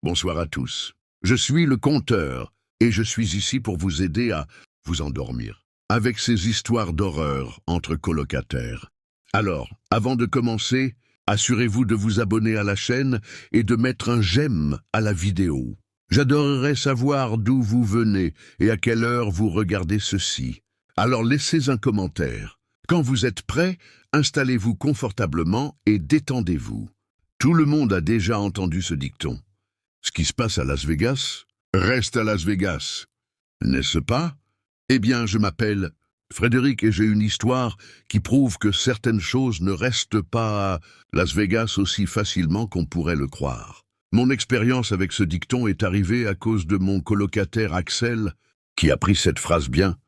Bonsoir à tous. Je suis le conteur et je suis ici pour vous aider à vous endormir avec ces histoires d'horreur entre colocataires. Alors, avant de commencer, assurez-vous de vous abonner à la chaîne et de mettre un j'aime à la vidéo. J'adorerais savoir d'où vous venez et à quelle heure vous regardez ceci. Alors laissez un commentaire. Quand vous êtes prêts, installez-vous confortablement et détendez-vous. Tout le monde a déjà entendu ce dicton. Ce qui se passe à Las Vegas reste à Las Vegas, n'est-ce pas? Eh bien, je m'appelle Frédéric et j'ai une histoire qui prouve que certaines choses ne restent pas à Las Vegas aussi facilement qu'on pourrait le croire. Mon expérience avec ce dicton est arrivée à cause de mon colocataire Axel, qui a pris cette phrase bien,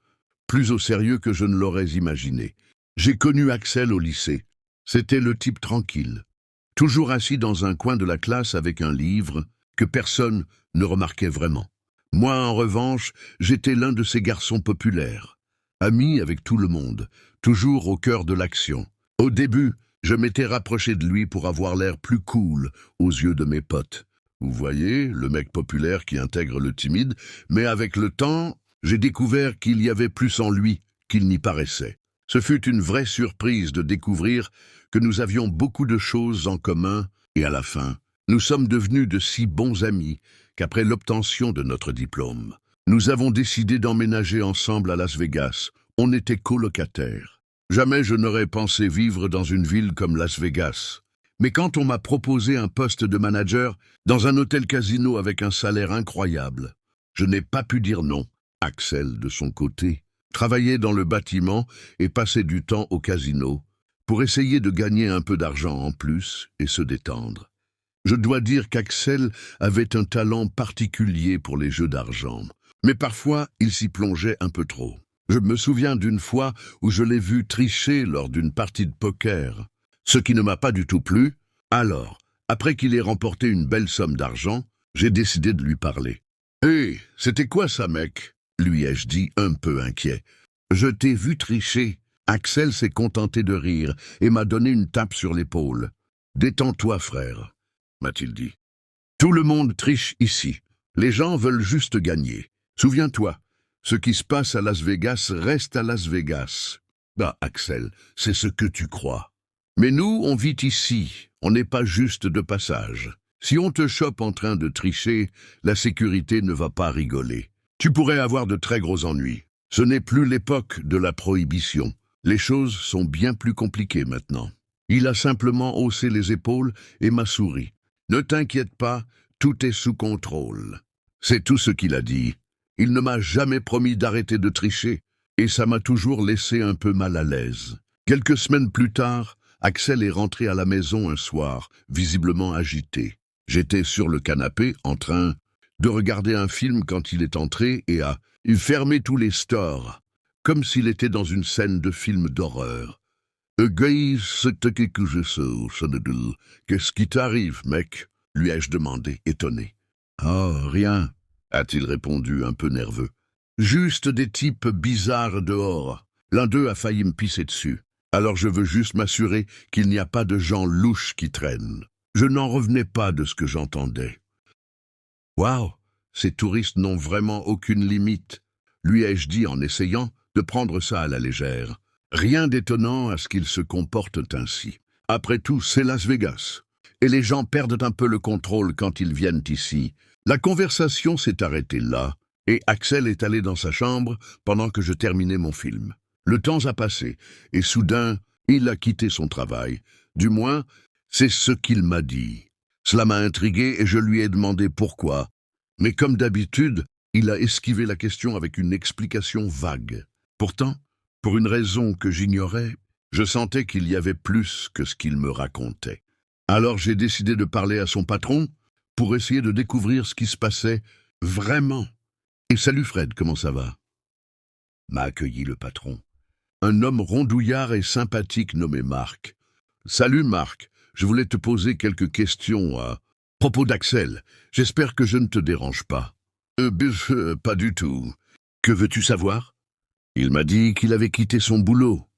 plus au sérieux que je ne l'aurais imaginé. J'ai connu Axel au lycée. C'était le type tranquille, toujours assis dans un coin de la classe avec un livre que personne ne remarquait vraiment. Moi, en revanche, j'étais l'un de ces garçons populaires, ami avec tout le monde, toujours au cœur de l'action. Au début, je m'étais rapproché de lui pour avoir l'air plus cool aux yeux de mes potes. Vous voyez, le mec populaire qui intègre le timide, mais avec le temps, j'ai découvert qu'il y avait plus en lui qu'il n'y paraissait. Ce fut une vraie surprise de découvrir que nous avions beaucoup de choses en commun, et à la fin, nous sommes devenus de si bons amis qu'après l'obtention de notre diplôme, nous avons décidé d'emménager ensemble à Las Vegas. On était colocataires. Jamais je n'aurais pensé vivre dans une ville comme Las Vegas. Mais quand on m'a proposé un poste de manager dans un hôtel casino avec un salaire incroyable, je n'ai pas pu dire non. Axel, de son côté, travaillait dans le bâtiment et passait du temps au casino pour essayer de gagner un peu d'argent en plus et se détendre. Je dois dire qu'Axel avait un talent particulier pour les jeux d'argent, mais parfois il s'y plongeait un peu trop. Je me souviens d'une fois où je l'ai vu tricher lors d'une partie de poker, ce qui ne m'a pas du tout plu. Alors, après qu'il ait remporté une belle somme d'argent, j'ai décidé de lui parler. « Hé, c'était quoi ça, mec ?» lui ai-je dit un peu inquiet. « Je t'ai vu tricher. » Axel s'est contenté de rire et m'a donné une tape sur l'épaule. « Détends-toi, frère, » m'a-t-il dit. Tout le monde triche ici. Les gens veulent juste gagner. Souviens-toi, ce qui se passe à Las Vegas reste à Las Vegas. Bah, Axel, c'est ce que tu crois. Mais nous, on vit ici. On n'est pas juste de passage. Si on te chope en train de tricher, la sécurité ne va pas rigoler. Tu pourrais avoir de très gros ennuis. Ce n'est plus l'époque de la prohibition. Les choses sont bien plus compliquées maintenant. Il a simplement haussé les épaules et m'a souri. Ne t'inquiète pas, tout est sous contrôle. C'est tout ce qu'il a dit. Il ne m'a jamais promis d'arrêter de tricher, et ça m'a toujours laissé un peu mal à l'aise. Quelques semaines plus tard, Axel est rentré à la maison un soir, visiblement agité. J'étais sur le canapé, en train de regarder un film quand il est entré et a fermé tous les stores, comme s'il était dans une scène de film d'horreur. Qu'est-ce qui t'arrive, mec? Lui ai-je demandé, étonné. Oh, rien, a-t-il répondu, un peu nerveux. Juste des types bizarres dehors. L'un d'eux a failli me pisser dessus. Alors je veux juste m'assurer qu'il n'y a pas de gens louches qui traînent. Je n'en revenais pas de ce que j'entendais. Waouh, ces touristes n'ont vraiment aucune limite, lui ai-je dit en essayant de prendre ça à la légère. Rien d'étonnant à ce qu'ils se comportent ainsi. Après tout, c'est Las Vegas. Et les gens perdent un peu le contrôle quand ils viennent ici. La conversation s'est arrêtée là, et Axel est allé dans sa chambre pendant que je terminais mon film. Le temps a passé, et soudain, il a quitté son travail. Du moins, c'est ce qu'il m'a dit. Cela m'a intrigué et je lui ai demandé pourquoi. Mais comme d'habitude, il a esquivé la question avec une explication vague. Pourtant, pour une raison que j'ignorais, je sentais qu'il y avait plus que ce qu'il me racontait. Alors j'ai décidé de parler à son patron pour essayer de découvrir ce qui se passait vraiment. Et salut Fred, comment ça va? M'a accueilli le patron. Un homme rondouillard et sympathique nommé Marc. Salut Marc, je voulais te poser quelques questions à propos d'Axel. J'espère que je ne te dérange pas. Pas du tout. Que veux-tu savoir? Il m'a dit qu'il avait quitté son boulot.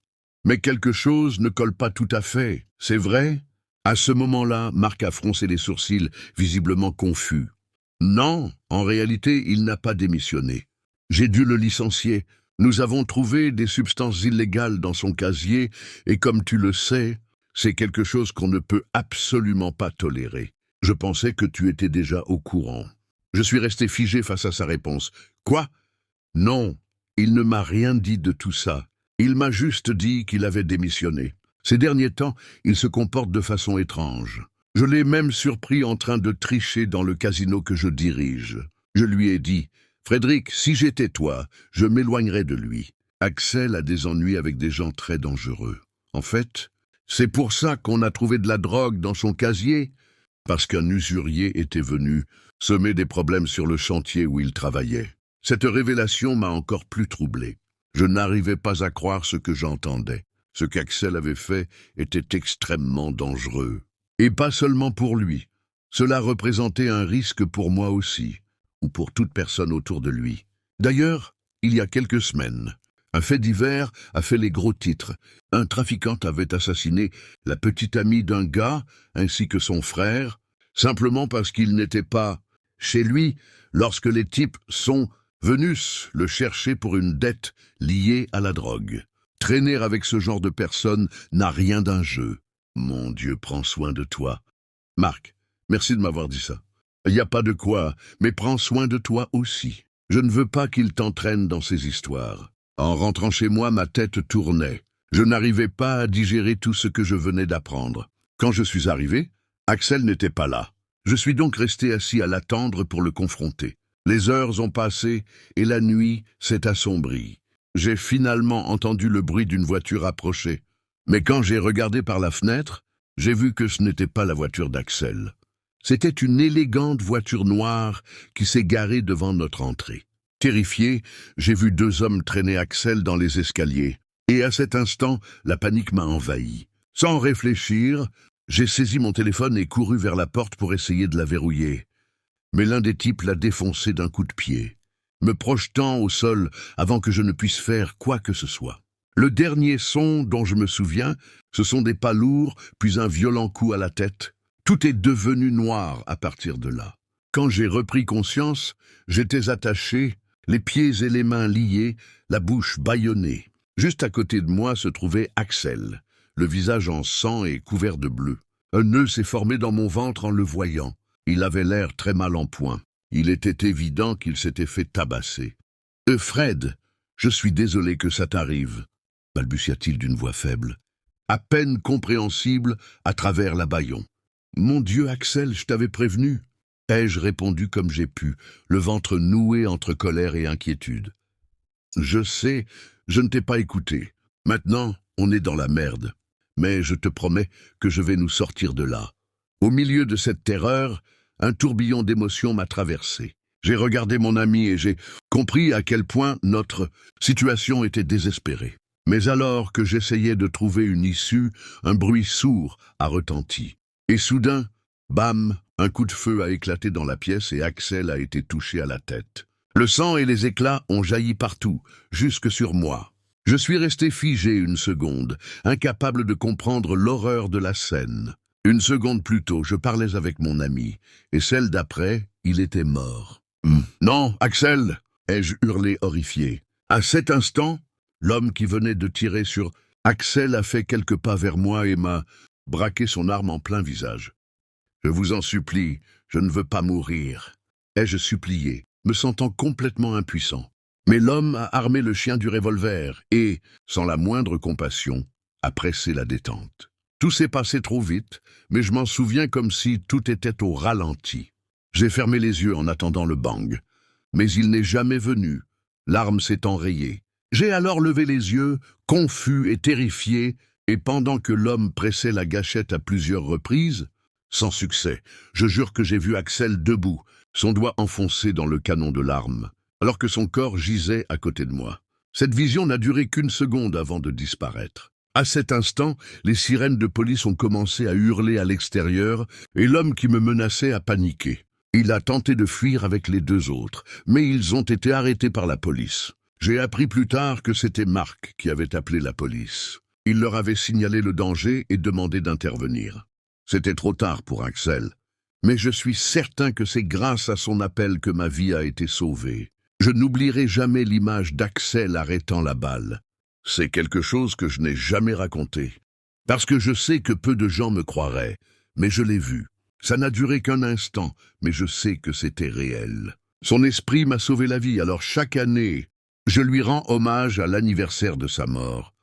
Mais quelque chose ne colle pas tout à fait, c'est vrai? À ce moment-là, Marc a froncé les sourcils, visiblement confus. Non, en réalité, il n'a pas démissionné. J'ai dû le licencier. Nous avons trouvé des substances illégales dans son casier et comme tu le sais, c'est quelque chose qu'on ne peut absolument pas tolérer. Je pensais que tu étais déjà au courant. Je suis resté figé face à sa réponse. Quoi? Non, il ne m'a rien dit de tout ça. Il m'a juste dit qu'il avait démissionné. Ces derniers temps, il se comporte de façon étrange. Je l'ai même surpris en train de tricher dans le casino que je dirige. Je lui ai dit, « Frédéric, si j'étais toi, je m'éloignerais de lui. Axel a des ennuis avec des gens très dangereux. En fait, c'est pour ça qu'on a trouvé de la drogue dans son casier, parce qu'un usurier était venu semer des problèmes sur le chantier où il travaillait. Cette révélation m'a encore plus troublé. Je n'arrivais pas à croire ce que j'entendais. Ce qu'Axel avait fait était extrêmement dangereux. Et pas seulement pour lui. Cela représentait un risque pour moi aussi, ou pour toute personne autour de lui. D'ailleurs, il y a quelques semaines, un fait divers a fait les gros titres. Un trafiquant avait assassiné la petite amie d'un gars, ainsi que son frère, simplement parce qu'il n'était pas chez lui lorsque les types sont venus le chercher pour une dette liée à la drogue. Traîner avec ce genre de personne n'a rien d'un jeu. Mon Dieu, prends soin de toi. Marc, merci de m'avoir dit ça. Il n'y a pas de quoi, mais prends soin de toi aussi. Je ne veux pas qu'il t'entraîne dans ces histoires. En rentrant chez moi, ma tête tournait. Je n'arrivais pas à digérer tout ce que je venais d'apprendre. Quand je suis arrivé, Axel n'était pas là. Je suis donc resté assis à l'attendre pour le confronter. Les heures ont passé et la nuit s'est assombrie. J'ai finalement entendu le bruit d'une voiture approcher. Mais quand j'ai regardé par la fenêtre, j'ai vu que ce n'était pas la voiture d'Axel. C'était une élégante voiture noire qui s'est garée devant notre entrée. Terrifié, j'ai vu deux hommes traîner Axel dans les escaliers. Et à cet instant, la panique m'a envahi. Sans réfléchir, j'ai saisi mon téléphone et couru vers la porte pour essayer de la verrouiller. Mais l'un des types l'a défoncé d'un coup de pied, me projetant au sol avant que je ne puisse faire quoi que ce soit. Le dernier son dont je me souviens, ce sont des pas lourds, puis un violent coup à la tête. Tout est devenu noir à partir de là. Quand j'ai repris conscience, j'étais attaché, les pieds et les mains liés, la bouche bâillonnée. Juste à côté de moi se trouvait Axel, le visage en sang et couvert de bleu. Un nœud s'est formé dans mon ventre en le voyant. Il avait l'air très mal en point. Il était évident qu'il s'était fait tabasser. « Fred, je suis désolé que ça t'arrive », balbutia-t-il d'une voix faible, à peine compréhensible à travers l'abâillon. « Mon Dieu, Axel, je t'avais prévenu », ai-je répondu comme j'ai pu, le ventre noué entre colère et inquiétude. « Je sais, je ne t'ai pas écouté. Maintenant, on est dans la merde. Mais je te promets que je vais nous sortir de là. » Au milieu de cette terreur, un tourbillon d'émotions m'a traversé. J'ai regardé mon ami et j'ai compris à quel point notre situation était désespérée. Mais alors que j'essayais de trouver une issue, un bruit sourd a retenti. Et soudain, bam, un coup de feu a éclaté dans la pièce et Axel a été touché à la tête. Le sang et les éclats ont jailli partout, jusque sur moi. Je suis resté figé une seconde, incapable de comprendre l'horreur de la scène. Une seconde plus tôt, je parlais avec mon ami, et celle d'après, il était mort. « Non, Axel !» ai-je hurlé horrifié. À cet instant, l'homme qui venait de tirer sur Axel a fait quelques pas vers moi et m'a braqué son arme en plein visage. « Je vous en supplie, je ne veux pas mourir !» ai-je supplié, me sentant complètement impuissant. Mais l'homme a armé le chien du revolver et, sans la moindre compassion, a pressé la détente. Tout s'est passé trop vite, mais je m'en souviens comme si tout était au ralenti. J'ai fermé les yeux en attendant le bang, mais il n'est jamais venu. L'arme s'est enrayée. J'ai alors levé les yeux, confus et terrifié, et pendant que l'homme pressait la gâchette à plusieurs reprises, sans succès, je jure que j'ai vu Axel debout, son doigt enfoncé dans le canon de l'arme, alors que son corps gisait à côté de moi. Cette vision n'a duré qu'une seconde avant de disparaître. À cet instant, les sirènes de police ont commencé à hurler à l'extérieur et l'homme qui me menaçait a paniqué. Il a tenté de fuir avec les deux autres, mais ils ont été arrêtés par la police. J'ai appris plus tard que c'était Marc qui avait appelé la police. Il leur avait signalé le danger et demandé d'intervenir. C'était trop tard pour Axel. Mais je suis certain que c'est grâce à son appel que ma vie a été sauvée. Je n'oublierai jamais l'image d'Axel arrêtant la balle. C'est quelque chose que je n'ai jamais raconté. Parce que je sais que peu de gens me croiraient, mais je l'ai vu. Ça n'a duré qu'un instant, mais je sais que c'était réel. Son esprit m'a sauvé la vie, alors chaque année, je lui rends hommage à l'anniversaire de sa mort.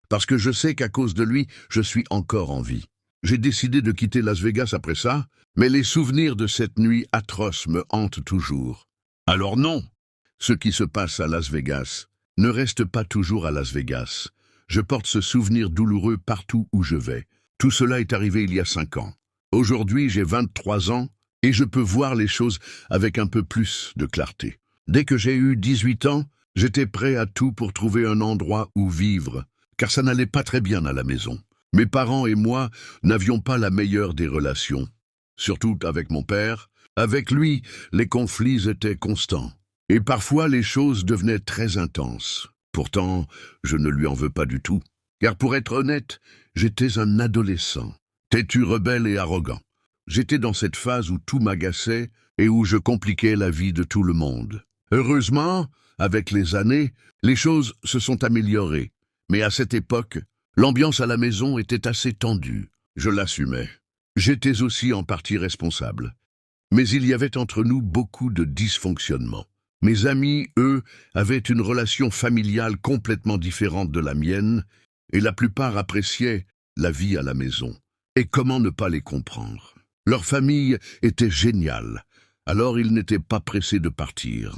Parce que je sais qu'à cause de lui, je suis encore en vie. J'ai décidé de quitter Las Vegas après ça, mais les souvenirs de cette nuit atroce me hantent toujours. Alors non, ce qui se passe à Las Vegas ne reste pas toujours à Las Vegas. Je porte ce souvenir douloureux partout où je vais. Tout cela est arrivé il y a 5 ans. Aujourd'hui, j'ai 23 ans et je peux voir les choses avec un peu plus de clarté. Dès que j'ai eu 18 ans, j'étais prêt à tout pour trouver un endroit où vivre, car ça n'allait pas très bien à la maison. Mes parents et moi n'avions pas la meilleure des relations. Surtout avec mon père. Avec lui, les conflits étaient constants. Et parfois, les choses devenaient très intenses. Pourtant, je ne lui en veux pas du tout. Car pour être honnête, j'étais un adolescent, têtu, rebelle et arrogant. J'étais dans cette phase où tout m'agaçait et où je compliquais la vie de tout le monde. Heureusement, avec les années, les choses se sont améliorées. Mais à cette époque, l'ambiance à la maison était assez tendue. Je l'assumais. J'étais aussi en partie responsable. Mais il y avait entre nous beaucoup de dysfonctionnements. Mes amis, eux, avaient une relation familiale complètement différente de la mienne, et la plupart appréciaient la vie à la maison. Et comment ne pas les comprendre? Leur famille était géniale, alors ils n'étaient pas pressés de partir.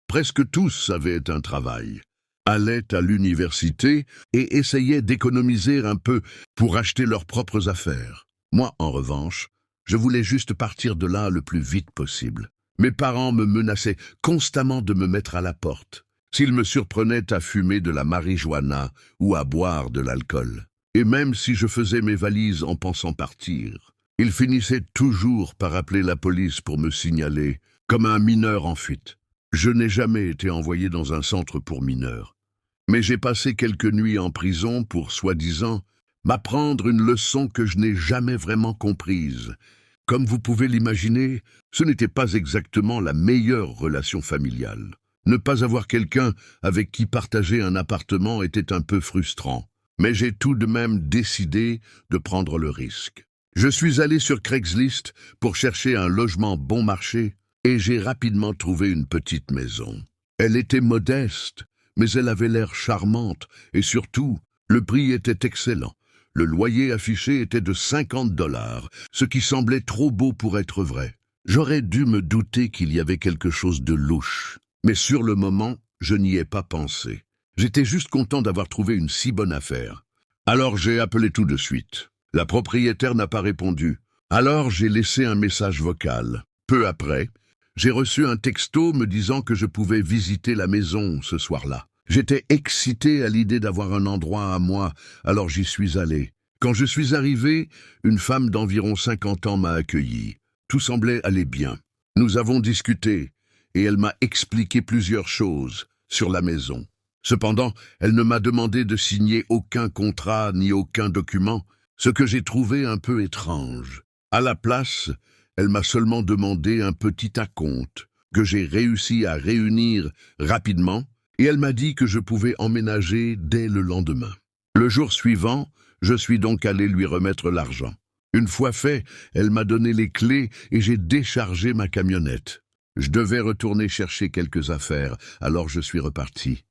Presque tous avaient un travail, allaient à l'université et essayaient d'économiser un peu pour acheter leurs propres affaires. Moi, en revanche, je voulais juste partir de là le plus vite possible. Mes parents me menaçaient constamment de me mettre à la porte, s'ils me surprenaient à fumer de la marijuana ou à boire de l'alcool. Et même si je faisais mes valises en pensant partir, ils finissaient toujours par appeler la police pour me signaler comme un mineur en fuite. Je n'ai jamais été envoyé dans un centre pour mineurs. Mais j'ai passé quelques nuits en prison pour, soi-disant, m'apprendre une leçon que je n'ai jamais vraiment comprise. Comme vous pouvez l'imaginer, ce n'était pas exactement la meilleure relation familiale. Ne pas avoir quelqu'un avec qui partager un appartement était un peu frustrant. Mais j'ai tout de même décidé de prendre le risque. Je suis allé sur Craigslist pour chercher un logement bon marché et j'ai rapidement trouvé une petite maison. Elle était modeste, mais elle avait l'air charmante et surtout, le prix était excellent. Le loyer affiché était de 50 $, ce qui semblait trop beau pour être vrai. J'aurais dû me douter qu'il y avait quelque chose de louche, mais sur le moment, je n'y ai pas pensé. J'étais juste content d'avoir trouvé une si bonne affaire. Alors j'ai appelé tout de suite. La propriétaire n'a pas répondu. Alors j'ai laissé un message vocal. Peu après, j'ai reçu un texto me disant que je pouvais visiter la maison ce soir-là. J'étais excité à l'idée d'avoir un endroit à moi, alors j'y suis allé. Quand je suis arrivé, une femme d'environ 50 ans m'a accueilli. Tout semblait aller bien. Nous avons discuté, et elle m'a expliqué plusieurs choses sur la maison. Cependant, elle ne m'a demandé de signer aucun contrat ni aucun document, ce que j'ai trouvé un peu étrange. À la place, elle m'a seulement demandé un petit acompte, que j'ai réussi à réunir rapidement, et elle m'a dit que je pouvais emménager dès le lendemain. Le jour suivant, je suis donc allé lui remettre l'argent. Une fois fait, elle m'a donné les clés et j'ai déchargé ma camionnette. Je devais retourner chercher quelques affaires, alors je suis reparti.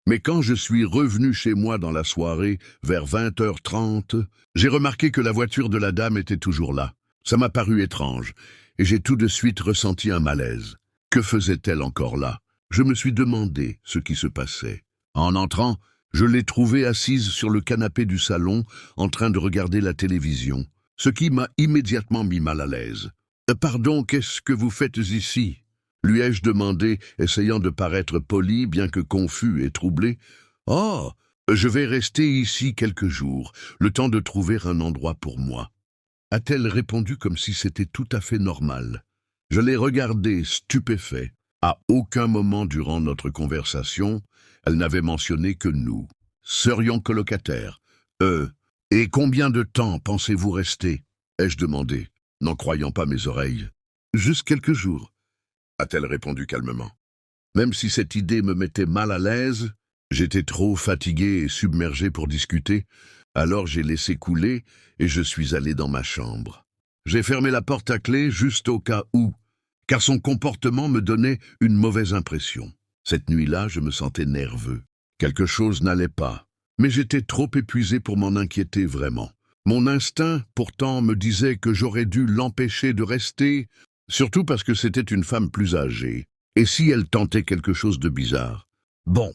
Mais quand je suis revenu chez moi dans la soirée, vers 20h30, j'ai remarqué que la voiture de la dame était toujours là. Ça m'a paru étrange, et j'ai tout de suite ressenti un malaise. Que faisait-elle encore là? Je me suis demandé ce qui se passait. En entrant, je l'ai trouvée assise sur le canapé du salon, en train de regarder la télévision, ce qui m'a immédiatement mis mal à l'aise. « Pardon, qu'est-ce que vous faites ici ?» lui ai-je demandé, essayant de paraître poli, bien que confus et troublé. « Oh, je vais rester ici quelques jours, le temps de trouver un endroit pour moi. » A-t-elle répondu comme si c'était tout à fait normal. Je l'ai regardée, stupéfait. À aucun moment durant notre conversation, elle n'avait mentionné que nous serions colocataires. Et combien de temps pensez-vous rester » ai-je demandé. n'en croyant pas mes oreilles. Juste quelques jours, a-t-elle répondu calmement. Même si cette idée me mettait mal à l'aise, j'étais trop fatigué et submergé pour discuter, alors j'ai laissé couler et je suis allé dans ma chambre. J'ai fermé la porte à clé juste au cas où, car son comportement me donnait une mauvaise impression. Cette nuit-là, je me sentais nerveux. Quelque chose n'allait pas, mais j'étais trop épuisé pour m'en inquiéter vraiment. Mon instinct, pourtant, me disait que j'aurais dû l'empêcher de rester, surtout parce que c'était une femme plus âgée. Et si elle tentait quelque chose de bizarre? Bon,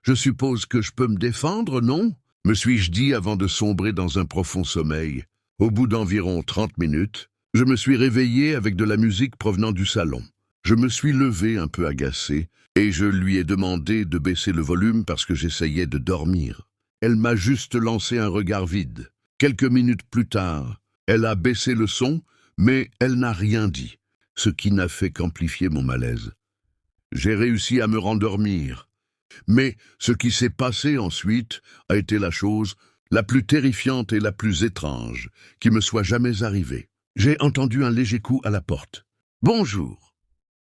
je suppose que je peux me défendre, non? Me suis-je dit avant de sombrer dans un profond sommeil. Au bout d'environ 30 minutes, je me suis réveillé avec de la musique provenant du salon. Je me suis levé un peu agacé et je lui ai demandé de baisser le volume parce que j'essayais de dormir. Elle m'a juste lancé un regard vide. Quelques minutes plus tard, elle a baissé le son, mais elle n'a rien dit, ce qui n'a fait qu'amplifier mon malaise. J'ai réussi à me rendormir, mais ce qui s'est passé ensuite a été la chose la plus terrifiante et la plus étrange qui me soit jamais arrivée. J'ai entendu un léger coup à la porte. « Bonjour »,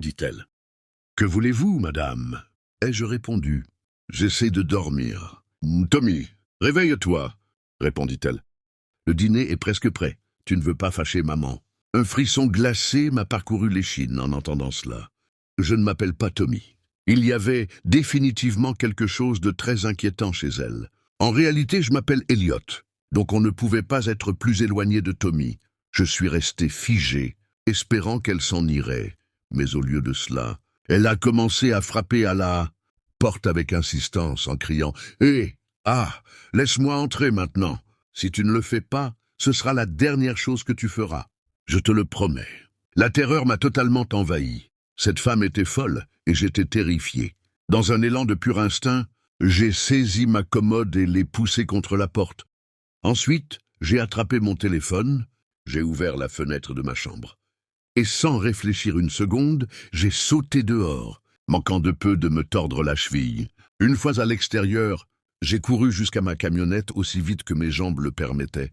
dit-elle. « Que voulez-vous, madame ?» ai-je répondu. « J'essaie de dormir. »« Tommy, réveille-toi », répondit-elle. « Le dîner est presque prêt. Tu ne veux pas fâcher maman. » Un frisson glacé m'a parcouru l'échine en entendant cela. Je ne m'appelle pas Tommy. Il y avait définitivement quelque chose de très inquiétant chez elle. En réalité, je m'appelle Elliot, donc on ne pouvait pas être plus éloigné de Tommy. Je suis resté figé, espérant qu'elle s'en irait. Mais au lieu de cela, elle a commencé à frapper à la porte avec insistance en criant « Hé, laisse-moi entrer maintenant. Si tu ne le fais pas, ce sera la dernière chose que tu feras. Je te le promets. » La terreur m'a totalement envahi. Cette femme était folle et j'étais terrifié. Dans un élan de pur instinct, j'ai saisi ma commode et l'ai poussée contre la porte. Ensuite, j'ai attrapé mon téléphone, j'ai ouvert la fenêtre de ma chambre. Et sans réfléchir une seconde, j'ai sauté dehors, manquant de peu de me tordre la cheville. Une fois à l'extérieur, j'ai couru jusqu'à ma camionnette aussi vite que mes jambes le permettaient.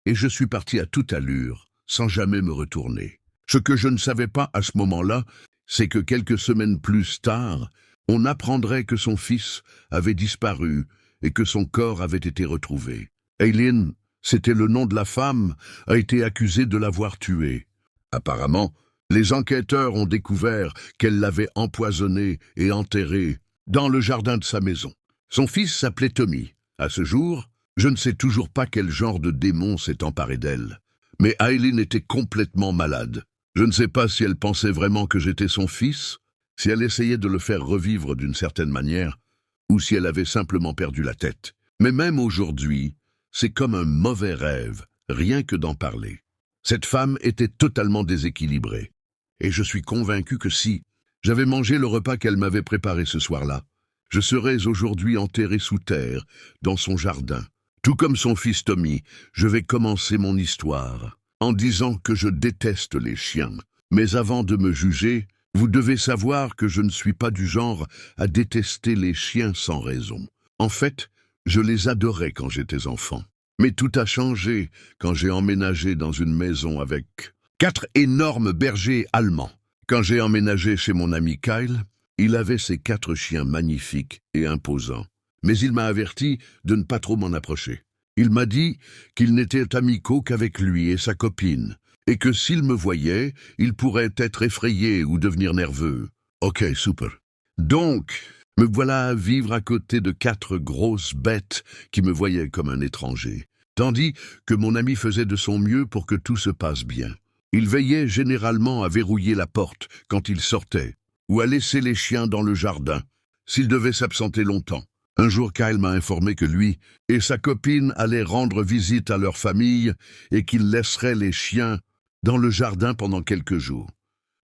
Et je suis parti à toute allure, sans jamais me retourner. Ce que je ne savais pas à ce moment-là, c'est que quelques semaines plus tard, on apprendrait que son fils avait disparu et que son corps avait été retrouvé. Aileen, c'était le nom de la femme, a été accusée de l'avoir tué. Apparemment, les enquêteurs ont découvert qu'elle l'avait empoisonné et enterré dans le jardin de sa maison. Son fils s'appelait Tommy. À ce jour, je ne sais toujours pas quel genre de démon s'est emparé d'elle. Mais Aileen était complètement malade. Je ne sais pas si elle pensait vraiment que j'étais son fils, si elle essayait de le faire revivre d'une certaine manière, ou si elle avait simplement perdu la tête. Mais même aujourd'hui, c'est comme un mauvais rêve, rien que d'en parler. Cette femme était totalement déséquilibrée, et je suis convaincu que si j'avais mangé le repas qu'elle m'avait préparé ce soir-là, je serais aujourd'hui enterré sous terre, dans son jardin. Tout comme son fils Tommy, je vais commencer mon histoire en disant que je déteste les chiens. Mais avant de me juger, vous devez savoir que je ne suis pas du genre à détester les chiens sans raison. En fait, je les adorais quand j'étais enfant. Mais tout a changé quand j'ai emménagé dans une maison avec 4 énormes bergers allemands. Quand j'ai emménagé chez mon ami Kyle, il avait ses 4 chiens magnifiques et imposants. Mais il m'a averti de ne pas trop m'en approcher. Il m'a dit qu'il n'était amicaux qu'avec lui et sa copine, et que s'il me voyait, il pourrait être effrayé ou devenir nerveux. Ok, super. Donc, me voilà à vivre à côté de 4 grosses bêtes qui me voyaient comme un étranger, tandis que mon ami faisait de son mieux pour que tout se passe bien. Il veillait généralement à verrouiller la porte quand il sortait, ou à laisser les chiens dans le jardin, s'il devait s'absenter longtemps. Un jour, Kyle m'a informé que lui et sa copine allaient rendre visite à leur famille et qu'ils laisseraient les chiens dans le jardin pendant quelques jours.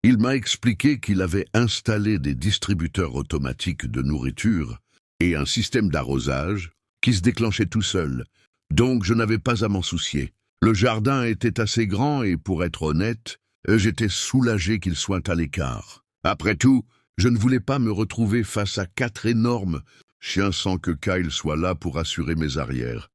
Il m'a expliqué qu'il avait installé des distributeurs automatiques de nourriture et un système d'arrosage qui se déclenchait tout seul, donc je n'avais pas à m'en soucier. Le jardin était assez grand et, pour être honnête, j'étais soulagé qu'il soit à l'écart. Après tout, je ne voulais pas me retrouver face à 4 énormes chiens sans que Kyle soit là pour assurer mes arrières.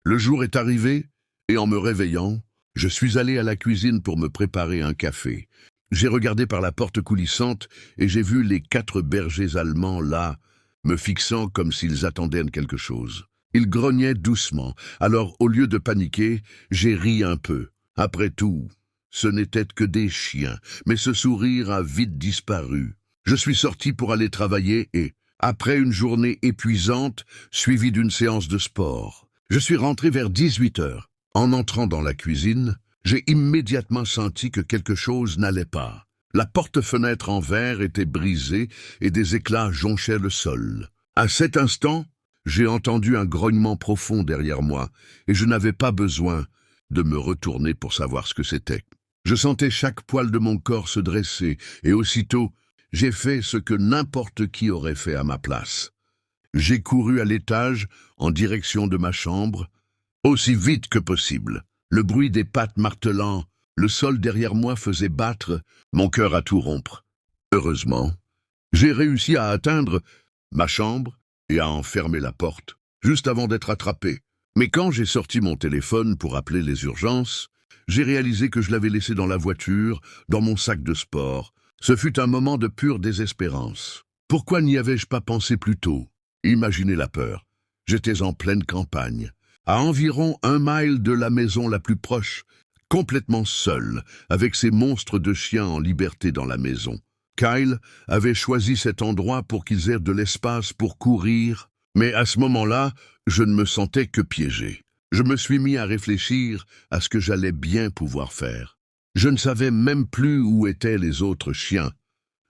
Le jour est arrivé, et en me réveillant, Je suis allé à la cuisine pour me préparer un café. J'ai regardé par la porte coulissante et j'ai vu les 4 bergers allemands là, me fixant comme s'ils attendaient quelque chose. Ils grognaient doucement, alors au lieu de paniquer, j'ai ri un peu. Après tout, ce n'étaient que des chiens, mais ce sourire a vite disparu. Je suis sorti pour aller travailler et, après une journée épuisante, suivie d'une séance de sport, je suis rentré vers 18 h. En entrant dans la cuisine, j'ai immédiatement senti que quelque chose n'allait pas. La porte-fenêtre en verre était brisée et des éclats jonchaient le sol. À cet instant, j'ai entendu un grognement profond derrière moi et je n'avais pas besoin de me retourner pour savoir ce que c'était. Je sentais chaque poil de mon corps se dresser et aussitôt, j'ai fait ce que n'importe qui aurait fait à ma place. J'ai couru à l'étage en direction de ma chambre, aussi vite que possible. Le bruit des pattes martelant, le sol derrière moi faisait battre mon cœur à tout rompre. Heureusement, j'ai réussi à atteindre ma chambre et à en fermer la porte, juste avant d'être attrapé. Mais quand j'ai sorti mon téléphone pour appeler les urgences, j'ai réalisé que je l'avais laissé dans la voiture, dans mon sac de sport. Ce fut un moment de pure désespérance. Pourquoi n'y avais-je pas pensé plus tôt? Imaginez la peur. J'étais en pleine campagne, à environ 1 mile de la maison la plus proche, complètement seul, avec ces monstres de chiens en liberté dans la maison. Kyle avait choisi cet endroit pour qu'ils aient de l'espace pour courir, mais à ce moment-là, je ne me sentais que piégé. Je me suis mis à réfléchir à ce que j'allais bien pouvoir faire. Je ne savais même plus où étaient les autres chiens.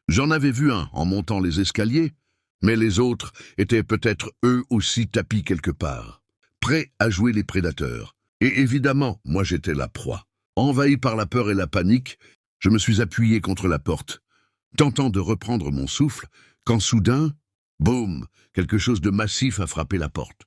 J'en avais vu un en montant les escaliers, mais les autres étaient peut-être eux aussi tapis quelque part, prêts à jouer les prédateurs. Et évidemment, moi j'étais la proie. Envahi par la peur et la panique, je me suis appuyé contre la porte, tentant de reprendre mon souffle, quand soudain, boum, quelque chose de massif a frappé la porte.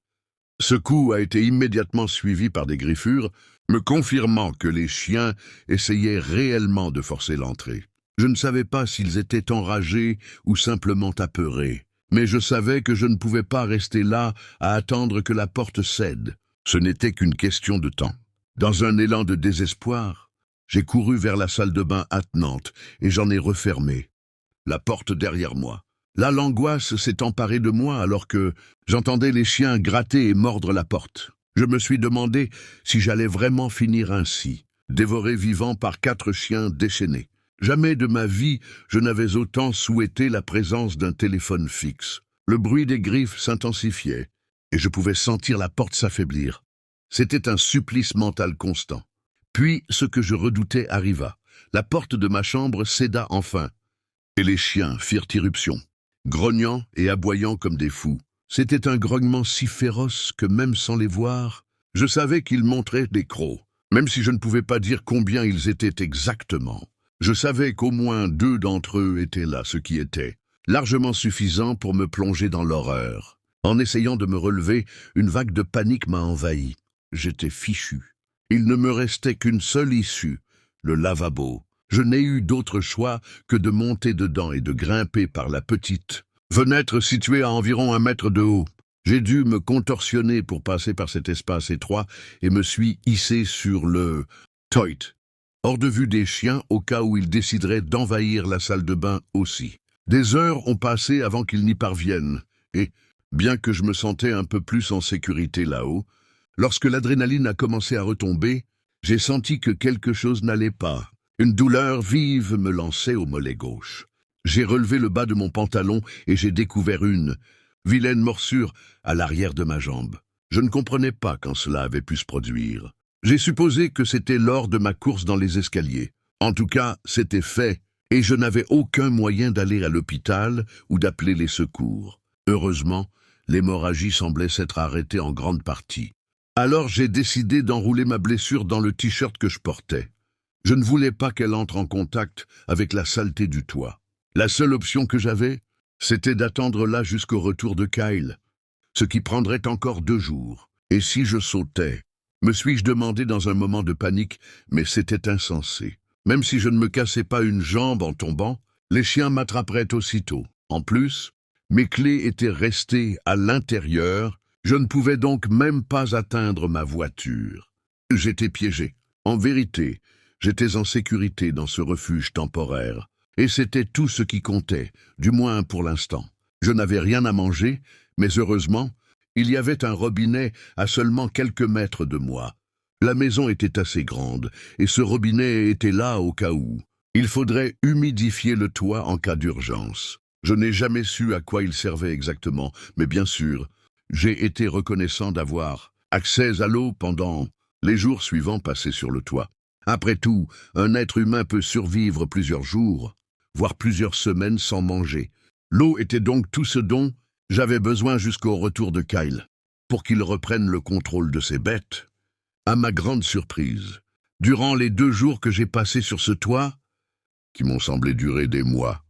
Ce coup a été immédiatement suivi par des griffures, me confirmant que les chiens essayaient réellement de forcer l'entrée. Je ne savais pas s'ils étaient enragés ou simplement apeurés, mais je savais que je ne pouvais pas rester là à attendre que la porte cède. Ce n'était qu'une question de temps. Dans un élan de désespoir, j'ai couru vers la salle de bain attenante et j'en ai refermé la porte derrière moi. Là, l'angoisse s'est emparée de moi alors que j'entendais les chiens gratter et mordre la porte. Je me suis demandé si j'allais vraiment finir ainsi, dévoré vivant par 4 chiens déchaînés. Jamais de ma vie je n'avais autant souhaité la présence d'un téléphone fixe. Le bruit des griffes s'intensifiait et je pouvais sentir la porte s'affaiblir. C'était un supplice mental constant. Puis ce que je redoutais arriva. La porte de ma chambre céda enfin et les chiens firent irruption, grognant et aboyant comme des fous. C'était un grognement si féroce que même sans les voir, je savais qu'ils montraient des crocs, même si je ne pouvais pas dire combien ils étaient exactement. Je savais qu'au moins 2 d'entre eux étaient là, ce qui était largement suffisant pour me plonger dans l'horreur. En essayant de me relever, une vague de panique m'a envahi. J'étais fichu. Il ne me restait qu'une seule issue, le lavabo. Je n'ai eu d'autre choix que de monter dedans et de grimper par la petite fenêtre située à environ 1 mètre de haut. J'ai dû me contorsionner pour passer par cet espace étroit et me suis hissé sur le toit, hors de vue des chiens au cas où ils décideraient d'envahir la salle de bain aussi. Des heures ont passé avant qu'ils n'y parviennent et, bien que je me sentais un peu plus en sécurité là-haut, lorsque l'adrénaline a commencé à retomber, j'ai senti que quelque chose n'allait pas. Une douleur vive me lançait au mollet gauche. J'ai relevé le bas de mon pantalon et j'ai découvert une vilaine morsure à l'arrière de ma jambe. Je ne comprenais pas quand cela avait pu se produire. J'ai supposé que c'était lors de ma course dans les escaliers. En tout cas, c'était fait, et je n'avais aucun moyen d'aller à l'hôpital ou d'appeler les secours. Heureusement, l'hémorragie semblait s'être arrêtée en grande partie. Alors j'ai décidé d'enrouler ma blessure dans le t-shirt que je portais. Je ne voulais pas qu'elle entre en contact avec la saleté du toit. La seule option que j'avais, c'était d'attendre là jusqu'au retour de Kyle, ce qui prendrait encore 2 jours. Et si je sautais? Me suis-je demandé dans un moment de panique, mais c'était insensé. Même si je ne me cassais pas une jambe en tombant, les chiens m'attraperaient aussitôt. En plus, mes clés étaient restées à l'intérieur, je ne pouvais donc même pas atteindre ma voiture. J'étais piégé. En vérité, j'étais en sécurité dans ce refuge temporaire, et c'était tout ce qui comptait, du moins pour l'instant. Je n'avais rien à manger, mais heureusement, il y avait un robinet à seulement quelques mètres de moi. La maison était assez grande, et ce robinet était là au cas où. Il faudrait humidifier le toit en cas d'urgence. Je n'ai jamais su à quoi il servait exactement, mais bien sûr, j'ai été reconnaissant d'avoir accès à l'eau pendant les jours suivants passés sur le toit. Après tout, un être humain peut survivre plusieurs jours, voire plusieurs semaines sans manger. L'eau était donc tout ce dont j'avais besoin jusqu'au retour de Kyle, pour qu'il reprenne le contrôle de ses bêtes. À ma grande surprise, durant les 2 jours que j'ai passés sur ce toit, qui m'ont semblé durer des mois,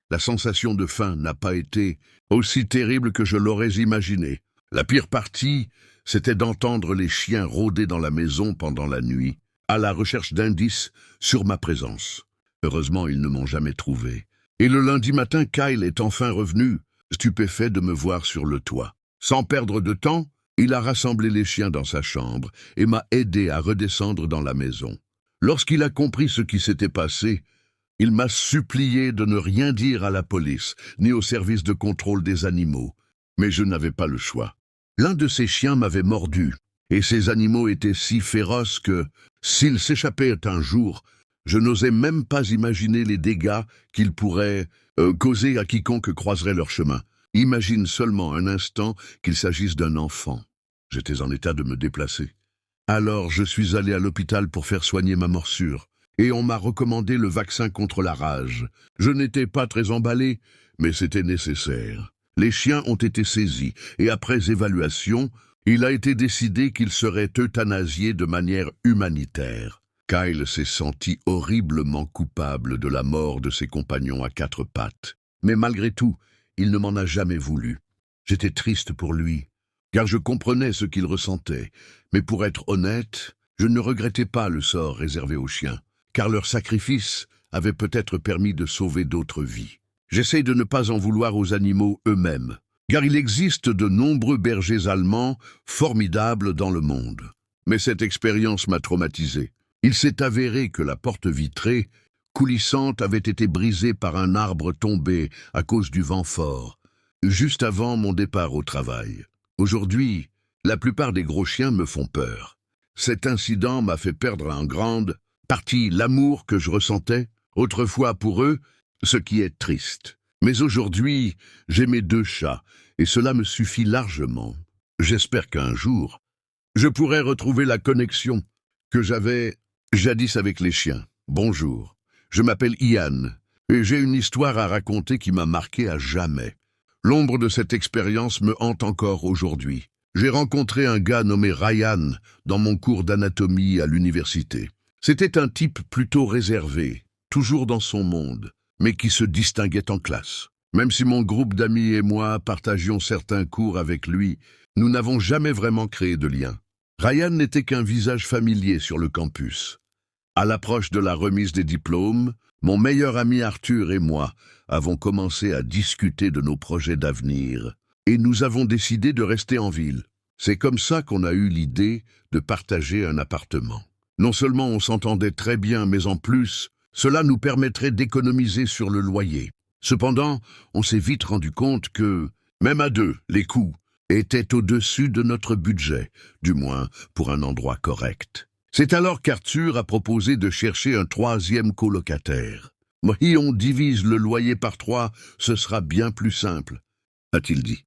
la sensation de faim n'a pas été aussi terrible que je l'aurais imaginé. La pire partie, c'était d'entendre les chiens rôder dans la maison pendant la nuit, à la recherche d'indices sur ma présence. Heureusement, ils ne m'ont jamais trouvé. Et le lundi matin, Kyle est enfin revenu, stupéfait de me voir sur le toit. Sans perdre de temps, il a rassemblé les chiens dans sa chambre et m'a aidé à redescendre dans la maison. Lorsqu'il a compris ce qui s'était passé, il m'a supplié de ne rien dire à la police, ni au service de contrôle des animaux. Mais je n'avais pas le choix. L'un de ces chiens m'avait mordu, et ces animaux étaient si féroces que, s'ils s'échappaient un jour, je n'osais même pas imaginer les dégâts qu'ils pourraient causer à quiconque croiserait leur chemin. Imagine seulement un instant qu'il s'agisse d'un enfant. J'étais en état de me déplacer. Alors je suis allé à l'hôpital pour faire soigner ma morsure, et on m'a recommandé le vaccin contre la rage. Je n'étais pas très emballé, mais c'était nécessaire. Les chiens ont été saisis, et après évaluation, il a été décidé qu'ils seraient euthanasiés de manière humanitaire. Kyle s'est senti horriblement coupable de la mort de ses compagnons à 4 pattes. Mais malgré tout, il ne m'en a jamais voulu. J'étais triste pour lui, car je comprenais ce qu'il ressentait. Mais pour être honnête, je ne regrettais pas le sort réservé aux chiens, car leur sacrifice avait peut-être permis de sauver d'autres vies. J'essaie de ne pas en vouloir aux animaux eux-mêmes, car il existe de nombreux bergers allemands formidables dans le monde. Mais cette expérience m'a traumatisé. Il s'est avéré que la porte vitrée, coulissante, avait été brisée par un arbre tombé à cause du vent fort, juste avant mon départ au travail. Aujourd'hui, la plupart des gros chiens me font peur. Cet incident m'a fait perdre en grande partie l'amour que je ressentais autrefois pour eux, ce qui est triste. Mais aujourd'hui, j'ai mes 2 chats, et cela me suffit largement. J'espère qu'un jour, je pourrai retrouver la connexion que j'avais jadis avec les chiens. Bonjour, je m'appelle Ian, et j'ai une histoire à raconter qui m'a marqué à jamais. L'ombre de cette expérience me hante encore aujourd'hui. J'ai rencontré un gars nommé Ryan dans mon cours d'anatomie à l'université. C'était un type plutôt réservé, toujours dans son monde, mais qui se distinguait en classe. Même si mon groupe d'amis et moi partagions certains cours avec lui, nous n'avons jamais vraiment créé de lien. Ryan n'était qu'un visage familier sur le campus. À l'approche de la remise des diplômes, mon meilleur ami Arthur et moi avons commencé à discuter de nos projets d'avenir, et nous avons décidé de rester en ville. C'est comme ça qu'on a eu l'idée de partager un appartement. Non seulement on s'entendait très bien, mais en plus, cela nous permettrait d'économiser sur le loyer. Cependant, on s'est vite rendu compte que, même à 2, les coûts étaient au-dessus de notre budget, du moins pour un endroit correct. C'est alors qu'Arthur a proposé de chercher un 3e colocataire. « Si on divise le loyer par 3, ce sera bien plus simple », a-t-il dit.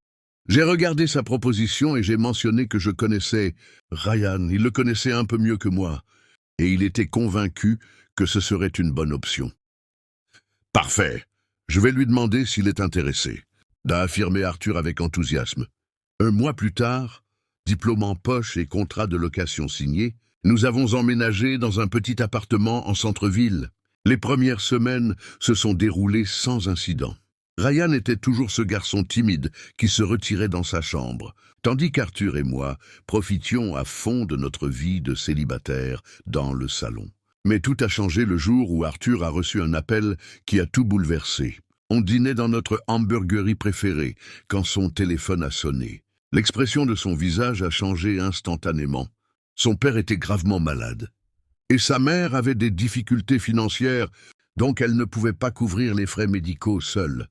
J'ai regardé sa proposition et j'ai mentionné que je connaissais Ryan. Il le connaissait un peu mieux que moi, et il était convaincu que ce serait une bonne option. « Parfait, je vais lui demander s'il est intéressé », a affirmé Arthur avec enthousiasme. 1 mois plus tard, diplôme en poche et contrat de location signé, nous avons emménagé dans un petit appartement en centre-ville. Les premières semaines se sont déroulées sans incident. Ryan était toujours ce garçon timide qui se retirait dans sa chambre, tandis qu'Arthur et moi profitions à fond de notre vie de célibataire dans le salon. Mais tout a changé le jour où Arthur a reçu un appel qui a tout bouleversé. On dînait dans notre hamburgerie préférée quand son téléphone a sonné. L'expression de son visage a changé instantanément. Son père était gravement malade. Et sa mère avait des difficultés financières, donc elle ne pouvait pas couvrir les frais médicaux seule.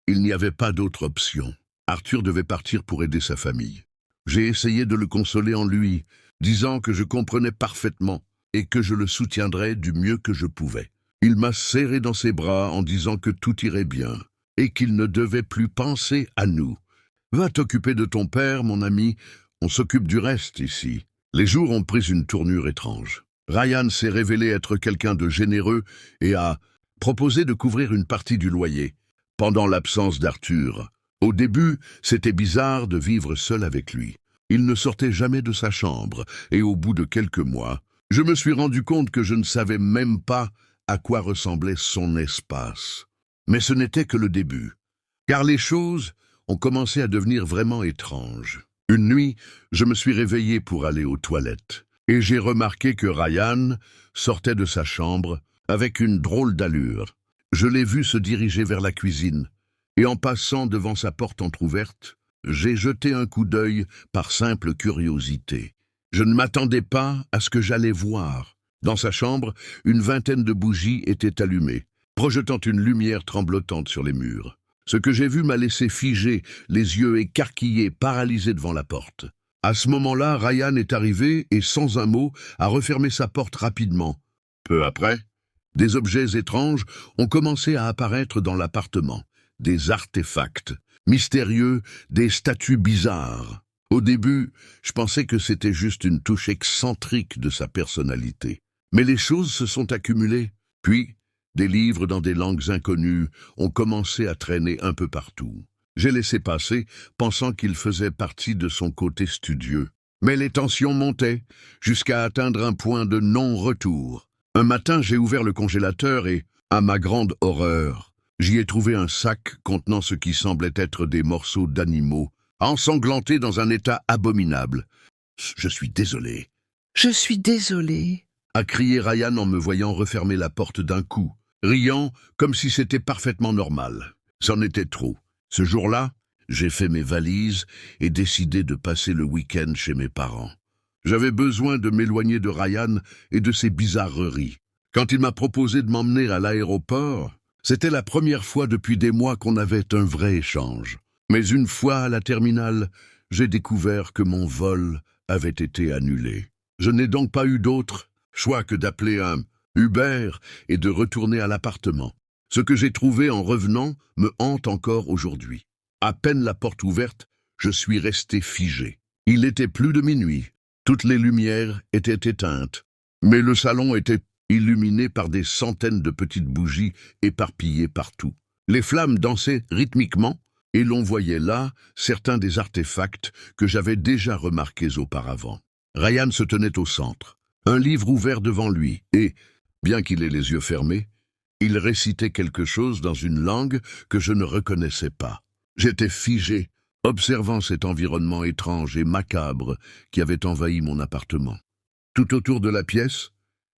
Il n'y avait pas d'autre option. Arthur devait partir pour aider sa famille. J'ai essayé de le consoler en lui, disant que je comprenais parfaitement et que je le soutiendrais du mieux que je pouvais. Il m'a serré dans ses bras en disant que tout irait bien et qu'il ne devait plus penser à nous. « Va t'occuper de ton père, mon ami, on s'occupe du reste ici. » Les jours ont pris une tournure étrange. Ryan s'est révélé être quelqu'un de généreux et a proposé de couvrir une partie du loyer, pendant l'absence d'Arthur. Au début, c'était bizarre de vivre seul avec lui. Il ne sortait jamais de sa chambre, et au bout de quelques mois, je me suis rendu compte que je ne savais même pas à quoi ressemblait son espace. Mais ce n'était que le début, car les choses ont commencé à devenir vraiment étranges. Une nuit, je me suis réveillé pour aller aux toilettes, et j'ai remarqué que Ryan sortait de sa chambre avec une drôle d'allure. Je l'ai vu se diriger vers la cuisine, et en passant devant sa porte entr'ouverte, j'ai jeté un coup d'œil par simple curiosité. Je ne m'attendais pas à ce que j'allais voir. Dans sa chambre, une vingtaine de bougies étaient allumées, projetant une lumière tremblotante sur les murs. Ce que j'ai vu m'a laissé figé, les yeux écarquillés, paralysé devant la porte. À ce moment-là, Ryan est arrivé et, sans un mot, a refermé sa porte rapidement. Peu après, des objets étranges ont commencé à apparaître dans l'appartement. Des artefacts mystérieux, des statues bizarres. Au début, je pensais que c'était juste une touche excentrique de sa personnalité. Mais les choses se sont accumulées. Puis, des livres dans des langues inconnues ont commencé à traîner un peu partout. J'ai laissé passer, pensant qu'il faisait partie de son côté studieux. Mais les tensions montaient, jusqu'à atteindre un point de non-retour. Un matin, j'ai ouvert le congélateur et, à ma grande horreur, j'y ai trouvé un sac contenant ce qui semblait être des morceaux d'animaux, ensanglantés dans un état abominable. « Je suis désolé. »« Je suis désolé. » a crié Ryan en me voyant refermer la porte d'un coup, riant comme si c'était parfaitement normal. C'en était trop. Ce jour-là, j'ai fait mes valises et décidé de passer le week-end chez mes parents. J'avais besoin de m'éloigner de Ryan et de ses bizarreries. Quand il m'a proposé de m'emmener à l'aéroport, c'était la première fois depuis des mois qu'on avait un vrai échange. Mais une fois à la terminale, j'ai découvert que mon vol avait été annulé. Je n'ai donc pas eu d'autre choix que d'appeler un Uber et de retourner à l'appartement. Ce que j'ai trouvé en revenant me hante encore aujourd'hui. À peine la porte ouverte, je suis resté figé. Il était plus de minuit. Toutes les lumières étaient éteintes, mais le salon était illuminé par des centaines de petites bougies éparpillées partout. Les flammes dansaient rythmiquement, et l'on voyait là certains des artefacts que j'avais déjà remarqués auparavant. Ryan se tenait au centre, un livre ouvert devant lui, et, bien qu'il ait les yeux fermés, il récitait quelque chose dans une langue que je ne reconnaissais pas. J'étais figé, observant cet environnement étrange et macabre qui avait envahi mon appartement. Tout autour de la pièce,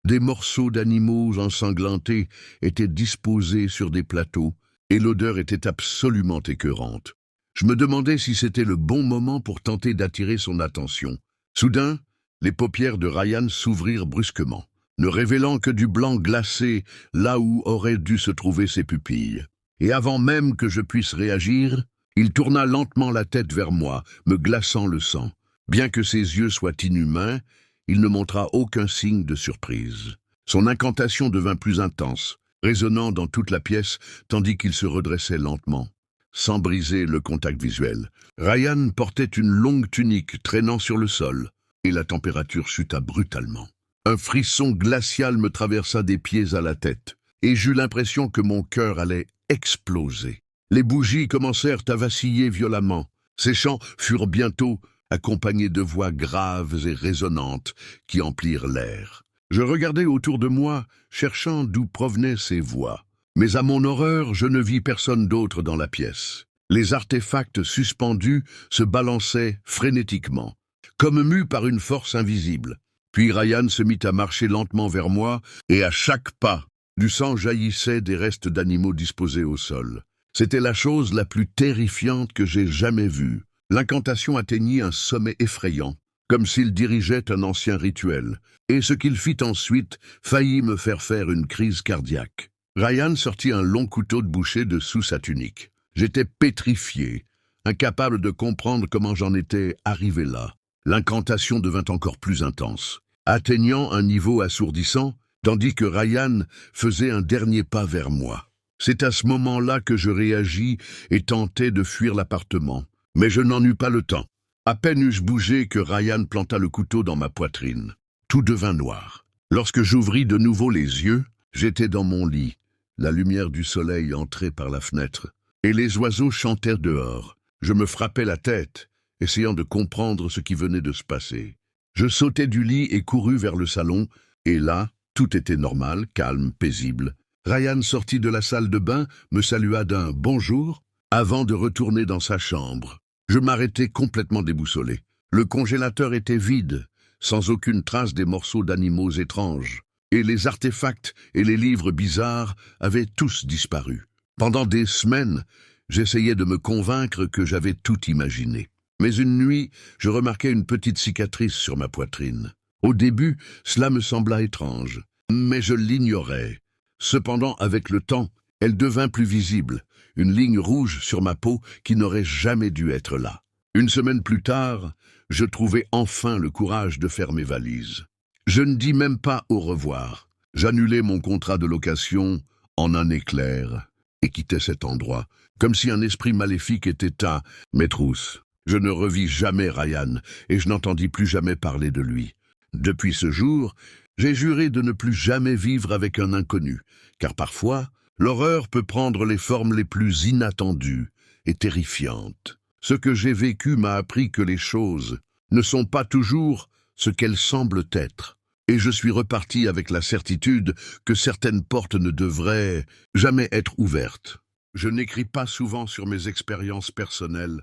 des morceaux d'animaux ensanglantés étaient disposés sur des plateaux, et l'odeur était absolument écœurante. Je me demandais si c'était le bon moment pour tenter d'attirer son attention. Soudain, les paupières de Ryan s'ouvrirent brusquement, ne révélant que du blanc glacé là où auraient dû se trouver ses pupilles. Et avant même que je puisse réagir, il tourna lentement la tête vers moi, me glaçant le sang. Bien que ses yeux soient inhumains, il ne montra aucun signe de surprise. Son incantation devint plus intense, résonnant dans toute la pièce, tandis qu'il se redressait lentement, sans briser le contact visuel. Ryan portait une longue tunique traînant sur le sol, et la température chuta brutalement. Un frisson glacial me traversa des pieds à la tête, et j'eus l'impression que mon cœur allait exploser. Les bougies commencèrent à vaciller violemment. Ces chants furent bientôt accompagnés de voix graves et résonnantes qui emplirent l'air. Je regardai autour de moi, cherchant d'où provenaient ces voix. Mais à mon horreur, je ne vis personne d'autre dans la pièce. Les artefacts suspendus se balançaient frénétiquement, comme mus par une force invisible. Puis Ryan se mit à marcher lentement vers moi, et à chaque pas, du sang jaillissait des restes d'animaux disposés au sol. C'était la chose la plus terrifiante que j'ai jamais vue. L'incantation atteignit un sommet effrayant, comme s'il dirigeait un ancien rituel, et ce qu'il fit ensuite faillit me faire une crise cardiaque. Ryan sortit un long couteau de boucher de sous sa tunique. J'étais pétrifié, incapable de comprendre comment j'en étais arrivé là. L'incantation devint encore plus intense, atteignant un niveau assourdissant, tandis que Ryan faisait un dernier pas vers moi. C'est à ce moment-là que je réagis et tentai de fuir l'appartement, mais je n'en eus pas le temps. À peine eus-je bougé que Ryan planta le couteau dans ma poitrine. Tout devint noir. Lorsque j'ouvris de nouveau les yeux, j'étais dans mon lit, la lumière du soleil entrait par la fenêtre, et les oiseaux chantaient dehors. Je me frappais la tête, essayant de comprendre ce qui venait de se passer. Je sautai du lit et courus vers le salon, et là, tout était normal, calme, paisible. Ryan sortit de la salle de bain, me salua d'un « bonjour » avant de retourner dans sa chambre. Je m'arrêtai complètement déboussolé. Le congélateur était vide, sans aucune trace des morceaux d'animaux étranges, et les artefacts et les livres bizarres avaient tous disparu. Pendant des semaines, j'essayais de me convaincre que j'avais tout imaginé. Mais une nuit, je remarquai une petite cicatrice sur ma poitrine. Au début, cela me sembla étrange, mais je l'ignorais. Cependant, avec le temps, elle devint plus visible, une ligne rouge sur ma peau qui n'aurait jamais dû être là. Une semaine plus tard, je trouvai enfin le courage de faire mes valises. Je ne dis même pas au revoir. J'annulai mon contrat de location en un éclair et quittai cet endroit, comme si un esprit maléfique était à mes trousses. Je ne revis jamais Ryan et je n'entendis plus jamais parler de lui. Depuis ce jour, j'ai juré de ne plus jamais vivre avec un inconnu, car parfois, l'horreur peut prendre les formes les plus inattendues et terrifiantes. Ce que j'ai vécu m'a appris que les choses ne sont pas toujours ce qu'elles semblent être, et je suis reparti avec la certitude que certaines portes ne devraient jamais être ouvertes. Je n'écris pas souvent sur mes expériences personnelles,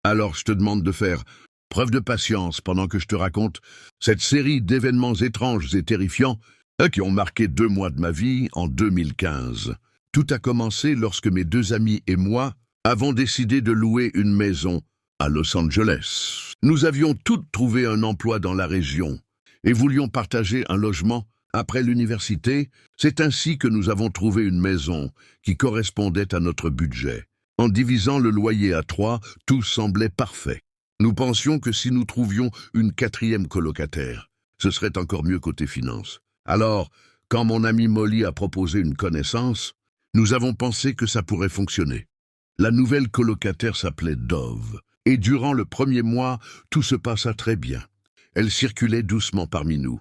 alors je te demande de faire preuve de patience pendant que je te raconte cette série d'événements étranges et terrifiants qui ont marqué 2 mois de ma vie en 2015. Tout a commencé lorsque mes 2 amis et moi avons décidé de louer une maison à Los Angeles. Nous avions toutes trouvé un emploi dans la région et voulions partager un logement après l'université. C'est ainsi que nous avons trouvé une maison qui correspondait à notre budget. En divisant le loyer à 3, tout semblait parfait. Nous pensions que si nous trouvions une 4e colocataire, ce serait encore mieux côté finances. Alors, quand mon ami Molly a proposé une connaissance, nous avons pensé que ça pourrait fonctionner. La nouvelle colocataire s'appelait Dove, et durant le 1er mois, tout se passa très bien. Elle circulait doucement parmi nous,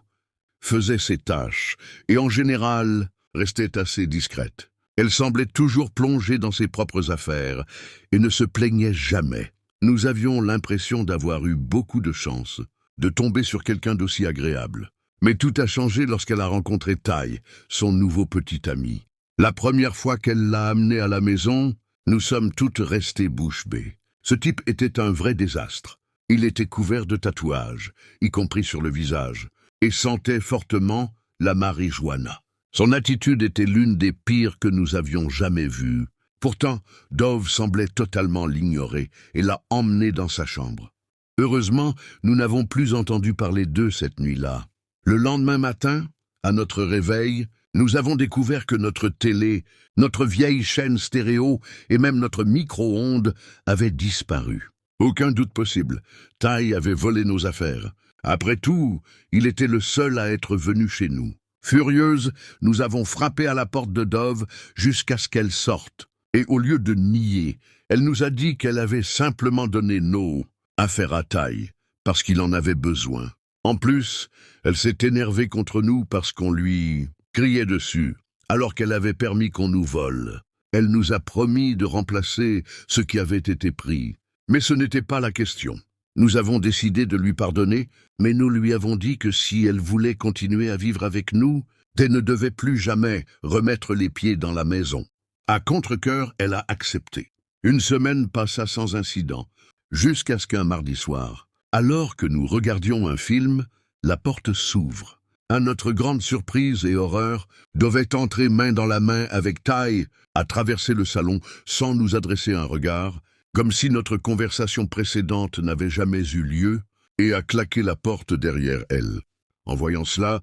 faisait ses tâches, et en général, restait assez discrète. Elle semblait toujours plongée dans ses propres affaires, et ne se plaignait jamais. Nous avions l'impression d'avoir eu beaucoup de chance, de tomber sur quelqu'un d'aussi agréable. Mais tout a changé lorsqu'elle a rencontré Ty, son nouveau petit ami. La première fois qu'elle l'a amené à la maison, nous sommes toutes restées bouche bée. Ce type était un vrai désastre. Il était couvert de tatouages, y compris sur le visage, et sentait fortement la marijuana. Son attitude était l'une des pires que nous avions jamais vues. Pourtant, Dove semblait totalement l'ignorer et l'a emmené dans sa chambre. Heureusement, nous n'avons plus entendu parler d'eux cette nuit-là. Le lendemain matin, à notre réveil, nous avons découvert que notre télé, notre vieille chaîne stéréo et même notre micro-ondes avaient disparu. Aucun doute possible, Ty avait volé nos affaires. Après tout, il était le seul à être venu chez nous. Furieuse, nous avons frappé à la porte de Dove jusqu'à ce qu'elle sorte. Et au lieu de nier, elle nous a dit qu'elle avait simplement donné nos affaires à Ty, parce qu'il en avait besoin. En plus, elle s'est énervée contre nous parce qu'on lui criait dessus, alors qu'elle avait permis qu'on nous vole. Elle nous a promis de remplacer ce qui avait été pris. Mais ce n'était pas la question. Nous avons décidé de lui pardonner, mais nous lui avons dit que si elle voulait continuer à vivre avec nous, elle ne devait plus jamais remettre les pieds dans la maison. À contre-cœur, elle a accepté. Une semaine passa sans incident, jusqu'à ce qu'un mardi soir, alors que nous regardions un film, la porte s'ouvre. À notre grande surprise et horreur, devait entrer main dans la main avec Ty, à traverser le salon sans nous adresser un regard, comme si notre conversation précédente n'avait jamais eu lieu, et a claqué la porte derrière elle. En voyant cela,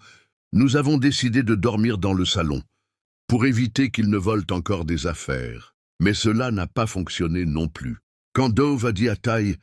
nous avons décidé de dormir dans le salon, pour éviter qu'ils ne volent encore des affaires. Mais cela n'a pas fonctionné non plus. Quand Dove a dit à Ty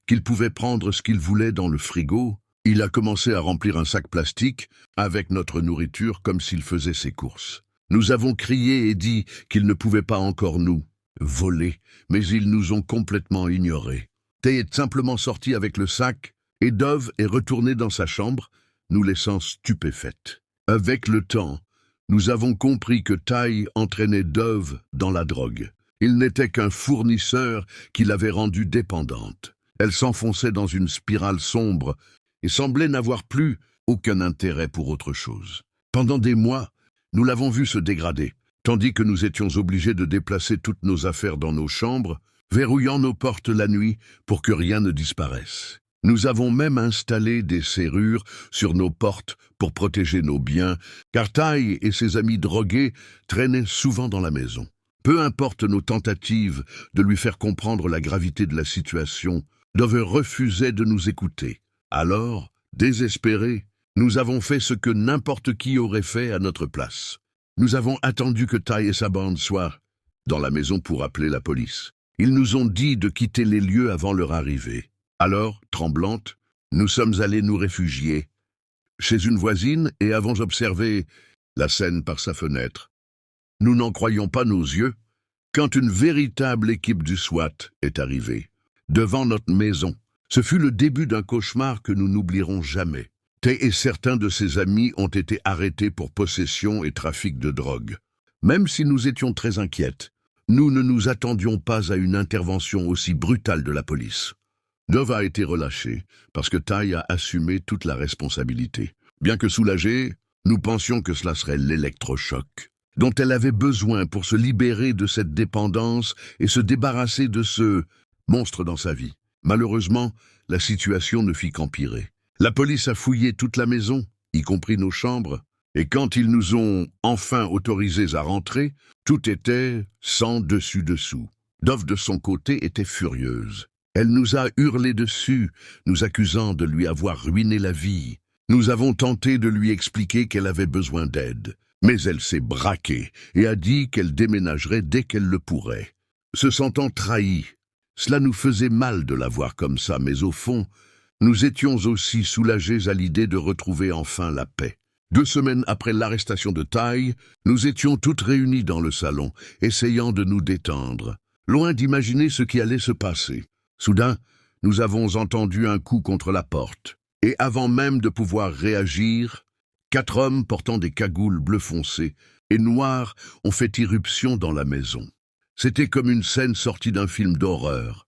qu'il pouvait prendre ce qu'il voulait dans le frigo, il a commencé à remplir un sac plastique avec notre nourriture comme s'il faisait ses courses. Nous avons crié et dit qu'il ne pouvait pas encore nous voler, mais ils nous ont complètement ignorés. Ty est simplement sorti avec le sac et Dove est retourné dans sa chambre, nous laissant stupéfaites. Avec le temps, nous avons compris que Ty entraînait Dove dans la drogue. Il n'était qu'un fournisseur qui l'avait rendue dépendante. Elle s'enfonçait dans une spirale sombre et semblait n'avoir plus aucun intérêt pour autre chose. Pendant des mois, nous l'avons vue se dégrader, tandis que nous étions obligés de déplacer toutes nos affaires dans nos chambres, verrouillant nos portes la nuit pour que rien ne disparaisse. Nous avons même installé des serrures sur nos portes pour protéger nos biens, car Ty et ses amis drogués traînaient souvent dans la maison. Peu importe nos tentatives de lui faire comprendre la gravité de la situation, Dove refusait de nous écouter. Alors, désespérés, nous avons fait ce que n'importe qui aurait fait à notre place. Nous avons attendu que Ty et sa bande soient dans la maison pour appeler la police. Ils nous ont dit de quitter les lieux avant leur arrivée. Alors, tremblantes, nous sommes allés nous réfugier chez une voisine et avons observé la scène par sa fenêtre. Nous n'en croyions pas nos yeux quand une véritable équipe du SWAT est arrivée devant notre maison. Ce fut le début d'un cauchemar que nous n'oublierons jamais. Ty et certains de ses amis ont été arrêtés pour possession et trafic de drogue. Même si nous étions très inquiètes, nous ne nous attendions pas à une intervention aussi brutale de la police. Dove a été relâché parce que Ty a assumé toute la responsabilité. Bien que soulagée, nous pensions que cela serait l'électrochoc dont elle avait besoin pour se libérer de cette dépendance et se débarrasser de ce monstre dans sa vie. Malheureusement, la situation ne fit qu'empirer. La police a fouillé toute la maison, y compris nos chambres, et quand ils nous ont enfin autorisés à rentrer, tout était sans dessus-dessous. Dove, de son côté, était furieuse. Elle nous a hurlé dessus, nous accusant de lui avoir ruiné la vie. Nous avons tenté de lui expliquer qu'elle avait besoin d'aide, mais elle s'est braquée et a dit qu'elle déménagerait dès qu'elle le pourrait. Se sentant trahie, cela nous faisait mal de la voir comme ça, mais au fond, nous étions aussi soulagés à l'idée de retrouver enfin la paix. 2 semaines après l'arrestation de Ty, nous étions toutes réunies dans le salon, essayant de nous détendre, loin d'imaginer ce qui allait se passer. Soudain, nous avons entendu un coup contre la porte, et avant même de pouvoir réagir, 4 hommes portant des cagoules bleu foncé et noires ont fait irruption dans la maison. C'était comme une scène sortie d'un film d'horreur.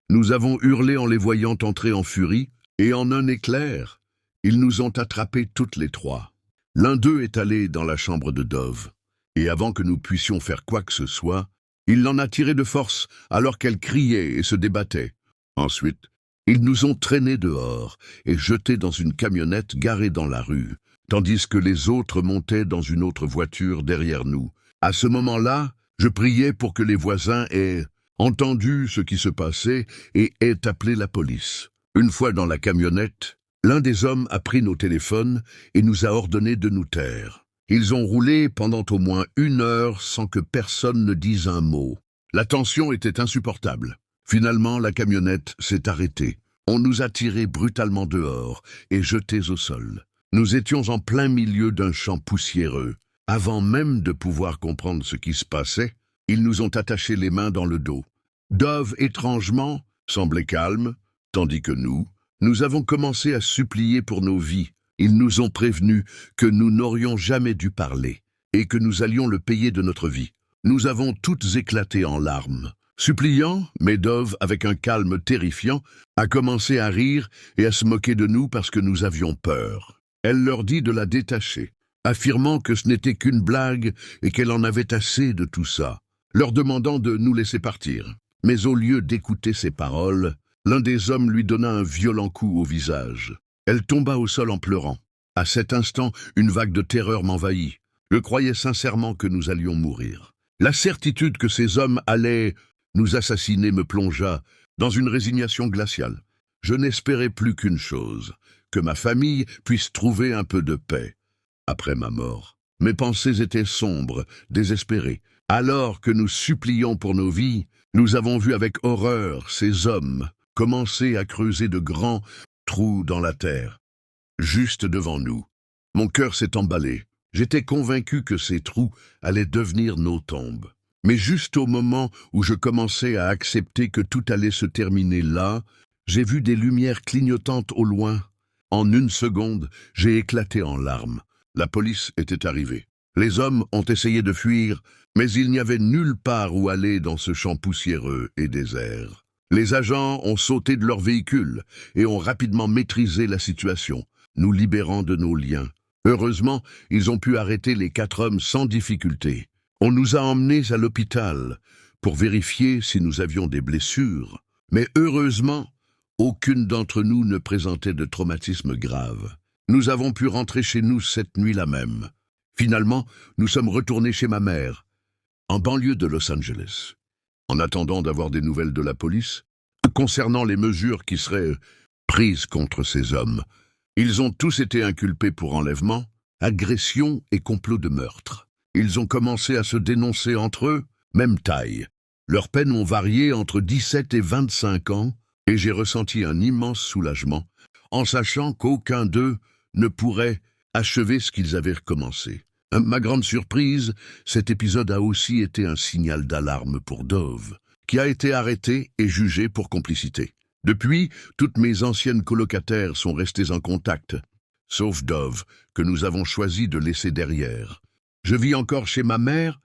Nous avons hurlé en les voyant entrer en furie, et en un éclair, ils nous ont attrapés toutes les 3. L'un d'eux est allé dans la chambre de Dove, et avant que nous puissions faire quoi que ce soit, il l'en a tiré de force alors qu'elle criait et se débattait. Ensuite, ils nous ont traînés dehors et jetés dans une camionnette garée dans la rue, tandis que les autres montaient dans une autre voiture derrière nous. À ce moment-là, je priais pour que les voisins aient entendu ce qui se passait et aient appelé la police. Une fois dans la camionnette, l'un des hommes a pris nos téléphones et nous a ordonné de nous taire. Ils ont roulé pendant au moins 1 heure sans que personne ne dise un mot. La tension était insupportable. Finalement, la camionnette s'est arrêtée. On nous a tirés brutalement dehors et jetés au sol. Nous étions en plein milieu d'un champ poussiéreux. Avant même de pouvoir comprendre ce qui se passait, ils nous ont attaché les mains dans le dos. Dove, étrangement, semblait calme, tandis que nous avons commencé à supplier pour nos vies. Ils nous ont prévenus que nous n'aurions jamais dû parler et que nous allions le payer de notre vie. Nous avons toutes éclaté en larmes. Suppliant, mais Dove, avec un calme terrifiant, a commencé à rire et à se moquer de nous parce que nous avions peur. Elle leur dit de la détacher, affirmant que ce n'était qu'une blague et qu'elle en avait assez de tout ça, leur demandant de nous laisser partir. Mais au lieu d'écouter ses paroles, l'un des hommes lui donna un violent coup au visage. Elle tomba au sol en pleurant. À cet instant, une vague de terreur m'envahit. Je croyais sincèrement que nous allions mourir. La certitude que ces hommes allaient nous assassiner me plongea dans une résignation glaciale. Je n'espérais plus qu'une chose, que ma famille puisse trouver un peu de paix. Après ma mort, mes pensées étaient sombres, désespérées. Alors que nous supplions pour nos vies, nous avons vu avec horreur ces hommes commencer à creuser de grands trous dans la terre, juste devant nous. Mon cœur s'est emballé. J'étais convaincu que ces trous allaient devenir nos tombes. Mais juste au moment où je commençais à accepter que tout allait se terminer là, j'ai vu des lumières clignotantes au loin. En une seconde, j'ai éclaté en larmes. La police était arrivée. Les hommes ont essayé de fuir, mais il n'y avait nulle part où aller dans ce champ poussiéreux et désert. Les agents ont sauté de leur véhicule et ont rapidement maîtrisé la situation, nous libérant de nos liens. Heureusement, ils ont pu arrêter les 4 hommes sans difficulté. On nous a emmenés à l'hôpital pour vérifier si nous avions des blessures. Mais heureusement, aucune d'entre nous ne présentait de traumatisme grave. Nous avons pu rentrer chez nous cette nuit-là même. Finalement, nous sommes retournés chez ma mère, en banlieue de Los Angeles, en attendant d'avoir des nouvelles de la police concernant les mesures qui seraient prises contre ces hommes. Ils ont tous été inculpés pour enlèvement, agression et complot de meurtre. Ils ont commencé à se dénoncer entre eux, même taille. Leurs peines ont varié entre 17 et 25 ans, et j'ai ressenti un immense soulagement, en sachant qu'aucun d'eux ne pourrait achever ce qu'ils avaient recommencé. À ma grande surprise, cet épisode a aussi été un signal d'alarme pour Dove, qui a été arrêté et jugé pour complicité. Depuis, toutes mes anciennes colocataires sont restées en contact, sauf Dove, que nous avons choisi de laisser derrière. Je vis encore chez ma mère,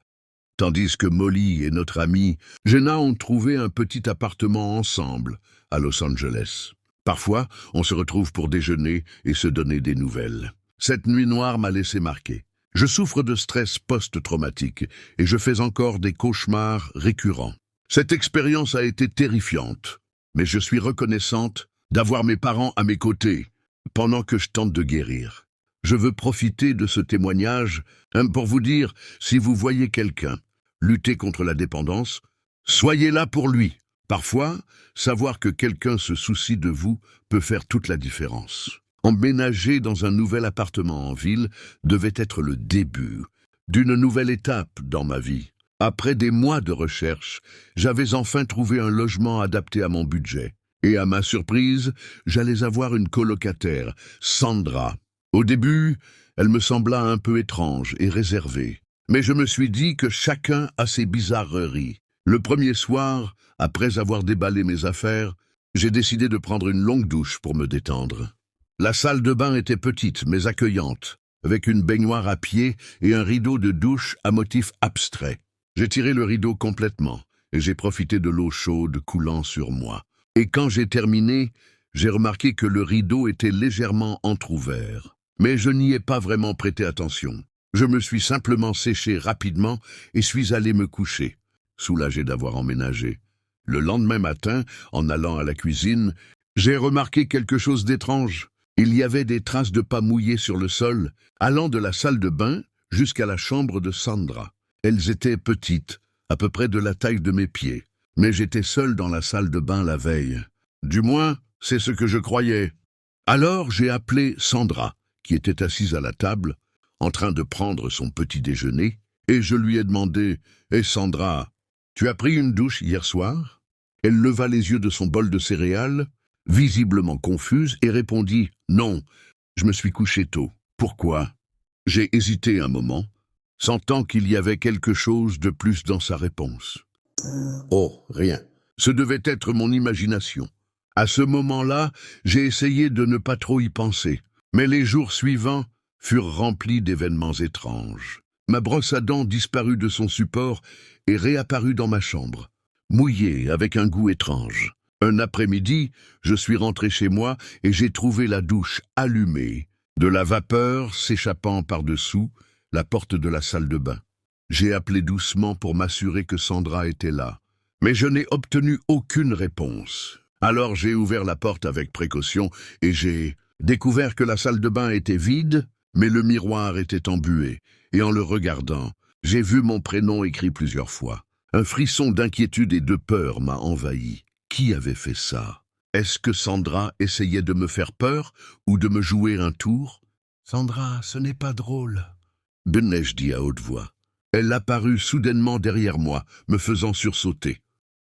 tandis que Molly et notre amie Jenna ont trouvé un petit appartement ensemble à Los Angeles. Parfois, on se retrouve pour déjeuner et se donner des nouvelles. Cette nuit noire m'a laissé marquer. Je souffre de stress post-traumatique et je fais encore des cauchemars récurrents. Cette expérience a été terrifiante, mais je suis reconnaissante d'avoir mes parents à mes côtés pendant que je tente de guérir. Je veux profiter de ce témoignage pour vous dire, si vous voyez quelqu'un lutter contre la dépendance, soyez là pour lui. Parfois, savoir que quelqu'un se soucie de vous peut faire toute la différence. Emménager dans un nouvel appartement en ville devait être le début d'une nouvelle étape dans ma vie. Après des mois de recherche, j'avais enfin trouvé un logement adapté à mon budget. Et à ma surprise, j'allais avoir une colocataire, Sandra. Au début, elle me sembla un peu étrange et réservée. Mais je me suis dit que chacun a ses bizarreries. Le premier soir, après avoir déballé mes affaires, j'ai décidé de prendre une longue douche pour me détendre. La salle de bain était petite mais accueillante, avec une baignoire à pied et un rideau de douche à motif abstrait. J'ai tiré le rideau complètement et j'ai profité de l'eau chaude coulant sur moi. Et quand j'ai terminé, j'ai remarqué que le rideau était légèrement entrouvert. Mais je n'y ai pas vraiment prêté attention. Je me suis simplement séché rapidement et suis allé me coucher, soulagé d'avoir emménagé. Le lendemain matin, en allant à la cuisine, j'ai remarqué quelque chose d'étrange. Il y avait des traces de pas mouillés sur le sol, allant de la salle de bain jusqu'à la chambre de Sandra. Elles étaient petites, à peu près de la taille de mes pieds, mais j'étais seul dans la salle de bain la veille. Du moins, c'est ce que je croyais. Alors j'ai appelé Sandra, qui était assise à la table, en train de prendre son petit déjeuner, et je lui ai demandé « Hé Sandra, tu as pris une douche hier soir ?» Elle leva les yeux de son bol de céréales, visiblement confuse, et répondit « Non, je me suis couché tôt. Pourquoi ?» J'ai hésité un moment, sentant qu'il y avait quelque chose de plus dans sa réponse. « Oh, rien. Ce devait être mon imagination. » À ce moment-là, j'ai essayé de ne pas trop y penser, mais les jours suivants furent remplis d'événements étranges. Ma brosse à dents disparut de son support et réapparut dans ma chambre, mouillée avec un goût étrange. Un après-midi, je suis rentré chez moi et j'ai trouvé la douche allumée, de la vapeur s'échappant par-dessous la porte de la salle de bain. J'ai appelé doucement pour m'assurer que Sandra était là, mais je n'ai obtenu aucune réponse. Alors j'ai ouvert la porte avec précaution et j'ai découvert que la salle de bain était vide, mais le miroir était embué, et en le regardant, j'ai vu mon prénom écrit plusieurs fois. Un frisson d'inquiétude et de peur m'a envahi. Qui avait fait ça? Est-ce que Sandra essayait de me faire peur ou de me jouer un tour? Sandra, ce n'est pas drôle, n'ai-je dit à haute voix. Elle apparut soudainement derrière moi, me faisant sursauter.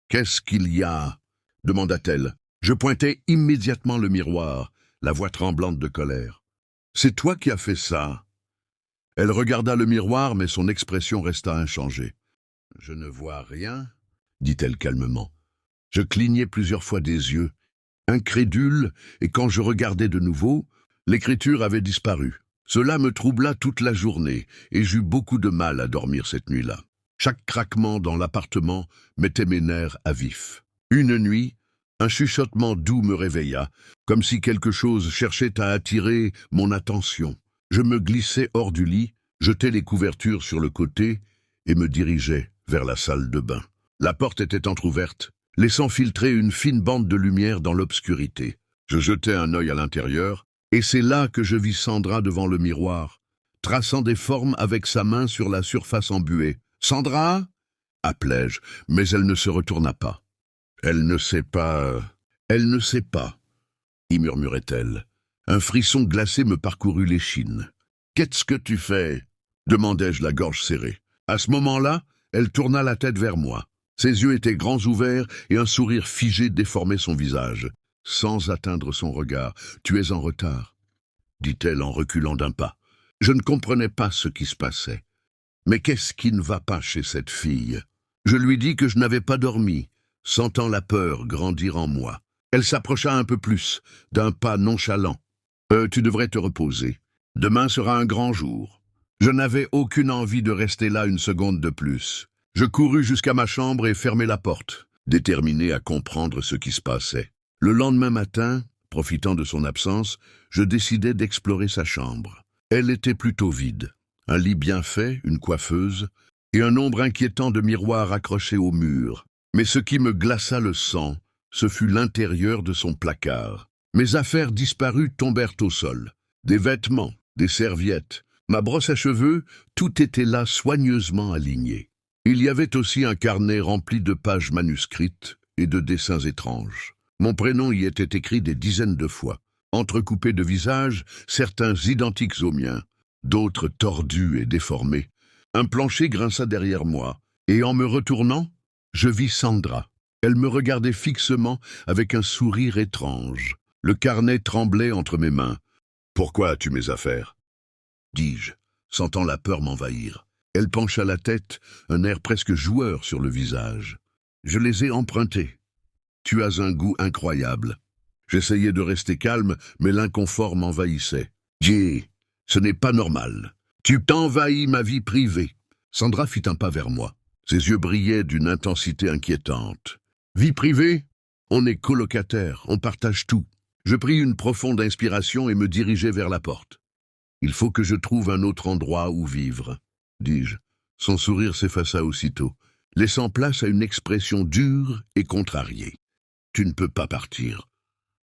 Qu'est-ce qu'il y a? Demanda-t-elle. Je pointai immédiatement le miroir, la voix tremblante de colère. C'est toi qui as fait ça? Elle regarda le miroir, mais son expression resta inchangée. Je ne vois rien, dit-elle calmement. Je clignai plusieurs fois des yeux, incrédule, et quand je regardai de nouveau, l'écriture avait disparu. Cela me troubla toute la journée, et j'eus beaucoup de mal à dormir cette nuit-là. Chaque craquement dans l'appartement mettait mes nerfs à vif. Une nuit, un chuchotement doux me réveilla, comme si quelque chose cherchait à attirer mon attention. Je me glissai hors du lit, jetai les couvertures sur le côté et me dirigeai vers la salle de bain. La porte était entr'ouverte, laissant filtrer une fine bande de lumière dans l'obscurité. Je jetai un œil à l'intérieur, et c'est là que je vis Sandra devant le miroir, traçant des formes avec sa main sur la surface embuée. « Sandra » appelai-je, mais elle ne se retourna pas. « Elle ne sait pas, y murmurait-elle. Un frisson glacé me parcourut l'échine. « Qu'est-ce que tu fais » demandai-je, la gorge serrée. À ce moment-là, elle tourna la tête vers moi. Ses yeux étaient grands ouverts et un sourire figé déformait son visage. Sans atteindre son regard, « Tu es en retard », dit-elle en reculant d'un pas. Je ne comprenais pas ce qui se passait. Mais qu'est-ce qui ne va pas chez cette fille? Je lui dis que je n'avais pas dormi, sentant la peur grandir en moi. Elle s'approcha un peu plus, d'un pas nonchalant. Tu devrais te reposer. Demain sera un grand jour. » Je n'avais aucune envie de rester là une seconde de plus. Je courus jusqu'à ma chambre et fermai la porte, déterminé à comprendre ce qui se passait. Le lendemain matin, profitant de son absence, je décidai d'explorer sa chambre. Elle était plutôt vide. Un lit bien fait, une coiffeuse, et un nombre inquiétant de miroirs accrochés au mur. Mais ce qui me glaça le sang, ce fut l'intérieur de son placard. Mes affaires disparues tombèrent au sol. Des vêtements, des serviettes, ma brosse à cheveux, tout était là soigneusement aligné. Il y avait aussi un carnet rempli de pages manuscrites et de dessins étranges. Mon prénom y était écrit des dizaines de fois, entrecoupé de visages, certains identiques aux miens, d'autres tordus et déformés. Un plancher grinça derrière moi, et en me retournant, je vis Sandra. Elle me regardait fixement avec un sourire étrange. Le carnet tremblait entre mes mains. « Pourquoi as-tu mes affaires ?» dis-je, sentant la peur m'envahir. Elle pencha la tête, un air presque joueur sur le visage. « Je les ai empruntés. Tu as un goût incroyable. » J'essayais de rester calme, mais l'inconfort m'envahissait. « Jay, ce n'est pas normal. Tu t'envahis ma vie privée. » Sandra fit un pas vers moi. Ses yeux brillaient d'une intensité inquiétante. « Vie privée? On est colocataires, on partage tout. » Je pris une profonde inspiration et me dirigeai vers la porte. « Il faut que je trouve un autre endroit où vivre, » dis-je. Son sourire s'effaça aussitôt, laissant place à une expression dure et contrariée. « Tu ne peux pas partir. »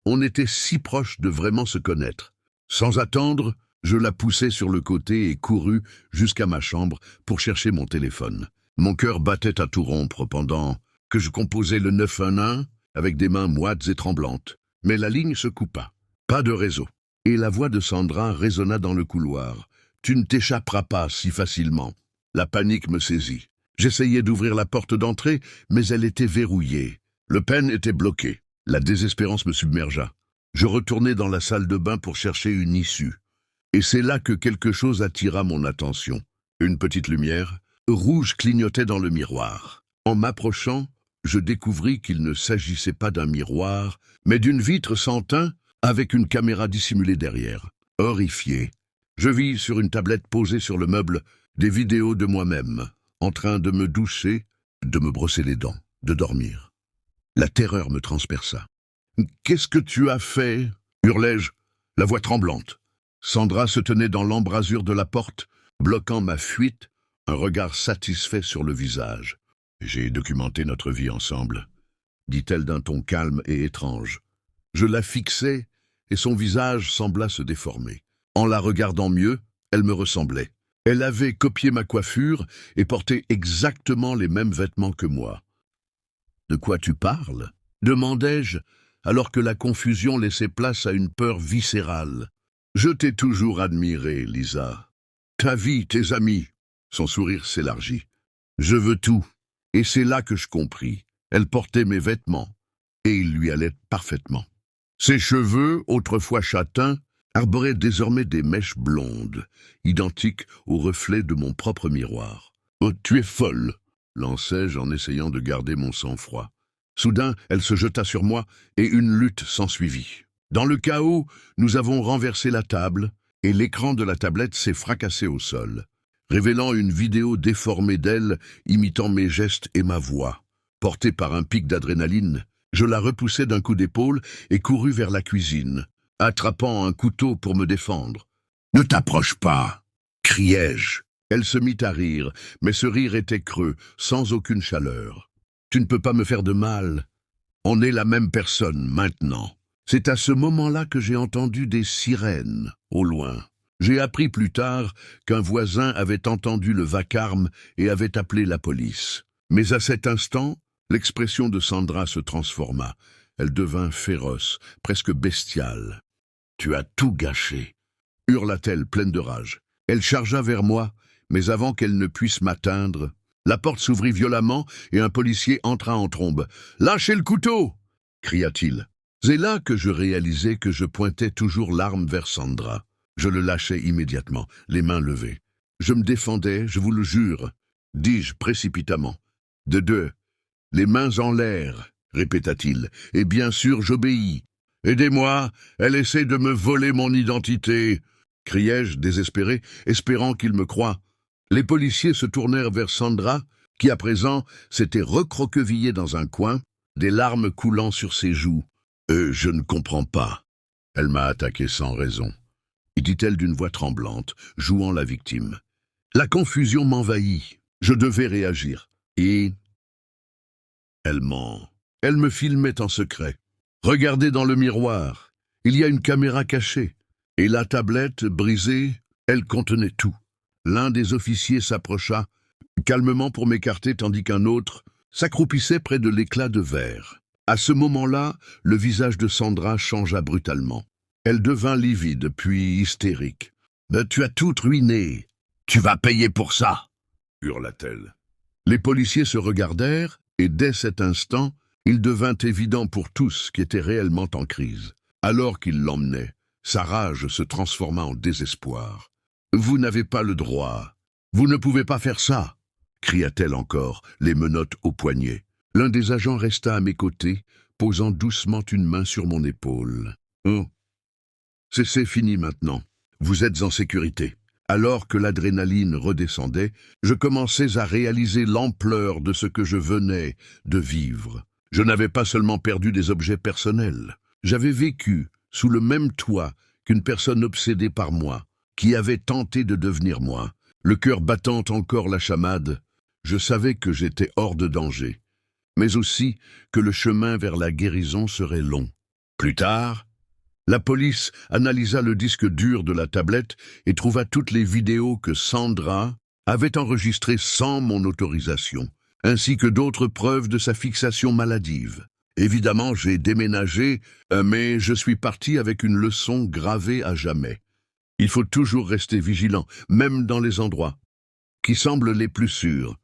On était si proches de vraiment se connaître. Sans attendre, je la poussai sur le côté et courus jusqu'à ma chambre pour chercher mon téléphone. Mon cœur battait à tout rompre pendant que je composais le 911 avec des mains moites et tremblantes. Mais la ligne se coupa. Pas de réseau. Et la voix de Sandra résonna dans le couloir. « Tu ne t'échapperas pas si facilement. » La panique me saisit. J'essayais d'ouvrir la porte d'entrée, mais elle était verrouillée. Le pen était bloqué. La désespérance me submergea. Je retournai dans la salle de bain pour chercher une issue. Et c'est là que quelque chose attira mon attention. Une petite lumière, rouge, clignotait dans le miroir. En m'approchant, je découvris qu'il ne s'agissait pas d'un miroir, mais d'une vitre sans teint avec une caméra dissimulée derrière. Horrifié, je vis sur une tablette posée sur le meuble des vidéos de moi-même, en train de me doucher, de me brosser les dents, de dormir. La terreur me transperça. « Qu'est-ce que tu as fait ?» hurlai-je, la voix tremblante. Sandra se tenait dans l'embrasure de la porte, bloquant ma fuite, un regard satisfait sur le visage. « J'ai documenté notre vie ensemble, » dit-elle d'un ton calme et étrange. Je la fixai, et son visage sembla se déformer. En la regardant mieux, elle me ressemblait. Elle avait copié ma coiffure et portait exactement les mêmes vêtements que moi. « De quoi tu parles ?» demandai-je, alors que la confusion laissait place à une peur viscérale. Je t'ai toujours admiré, Lisa. Ta vie, tes amis. Son sourire s'élargit. Je veux tout. Et c'est là que je compris. Elle portait mes vêtements, et ils lui allaient parfaitement. Ses cheveux, autrefois châtains, arboraient désormais des mèches blondes, identiques au reflet de mon propre miroir. « Oh, tu es folle !» lançai-je en essayant de garder mon sang-froid. Soudain, elle se jeta sur moi, et une lutte s'ensuivit. Dans le chaos, nous avons renversé la table, et l'écran de la tablette s'est fracassé au sol, révélant une vidéo déformée d'elle, imitant mes gestes et ma voix. Porté par un pic d'adrénaline, je la repoussai d'un coup d'épaule et courus vers la cuisine, attrapant un couteau pour me défendre. « Ne t'approche pas !» criai-je. Elle se mit à rire, mais ce rire était creux, sans aucune chaleur. « Tu ne peux pas me faire de mal. On est la même personne maintenant. » C'est à ce moment-là que j'ai entendu des sirènes, au loin. J'ai appris plus tard qu'un voisin avait entendu le vacarme et avait appelé la police. Mais à cet instant, l'expression de Sandra se transforma. Elle devint féroce, presque bestiale. « Tu as tout gâché !» hurla-t-elle, pleine de rage. Elle chargea vers moi, mais avant qu'elle ne puisse m'atteindre, la porte s'ouvrit violemment et un policier entra en trombe. « Lâchez le couteau !» cria-t-il. C'est là que je réalisai que je pointais toujours l'arme vers Sandra. Je le lâchai immédiatement, les mains levées. Je me défendais, je vous le jure, dis-je précipitamment. De deux, les mains en l'air, répéta-t-il, et bien sûr j'obéis. Aidez-moi, elle essaie de me voler mon identité, criai-je désespéré, espérant qu'il me croie. Les policiers se tournèrent vers Sandra, qui à présent s'était recroquevillée dans un coin, des larmes coulant sur ses joues. Je ne comprends pas. Elle m'a attaqué sans raison, dit-elle d'une voix tremblante, jouant la victime. La confusion m'envahit. Je devais réagir. Et elle ment. Elle me filmait en secret. Regardez dans le miroir. Il y a une caméra cachée. Et la tablette, brisée, elle contenait tout. L'un des officiers s'approcha, calmement pour m'écarter, tandis qu'un autre s'accroupissait près de l'éclat de verre. À ce moment-là, le visage de Sandra changea brutalement. Elle devint livide, puis hystérique. « Tu as tout ruiné. Tu vas payer pour ça !» hurla-t-elle. Les policiers se regardèrent, et dès cet instant, il devint évident pour tous qu'il était réellement en crise. Alors qu'il l'emmenait, sa rage se transforma en désespoir. « Vous n'avez pas le droit. Vous ne pouvez pas faire ça !» cria-t-elle encore, les menottes au poignet. L'un des agents resta à mes côtés, posant doucement une main sur mon épaule. « Oh, c'est fini maintenant. Vous êtes en sécurité. » Alors que l'adrénaline redescendait, je commençais à réaliser l'ampleur de ce que je venais de vivre. Je n'avais pas seulement perdu des objets personnels. J'avais vécu sous le même toit qu'une personne obsédée par moi, qui avait tenté de devenir moi. Le cœur battant encore la chamade, je savais que j'étais hors de danger, mais aussi que le chemin vers la guérison serait long. Plus tard, la police analysa le disque dur de la tablette et trouva toutes les vidéos que Sandra avait enregistrées sans mon autorisation, ainsi que d'autres preuves de sa fixation maladive. Évidemment, j'ai déménagé, mais je suis parti avec une leçon gravée à jamais. Il faut toujours rester vigilant, même dans les endroits qui semblent les plus sûrs.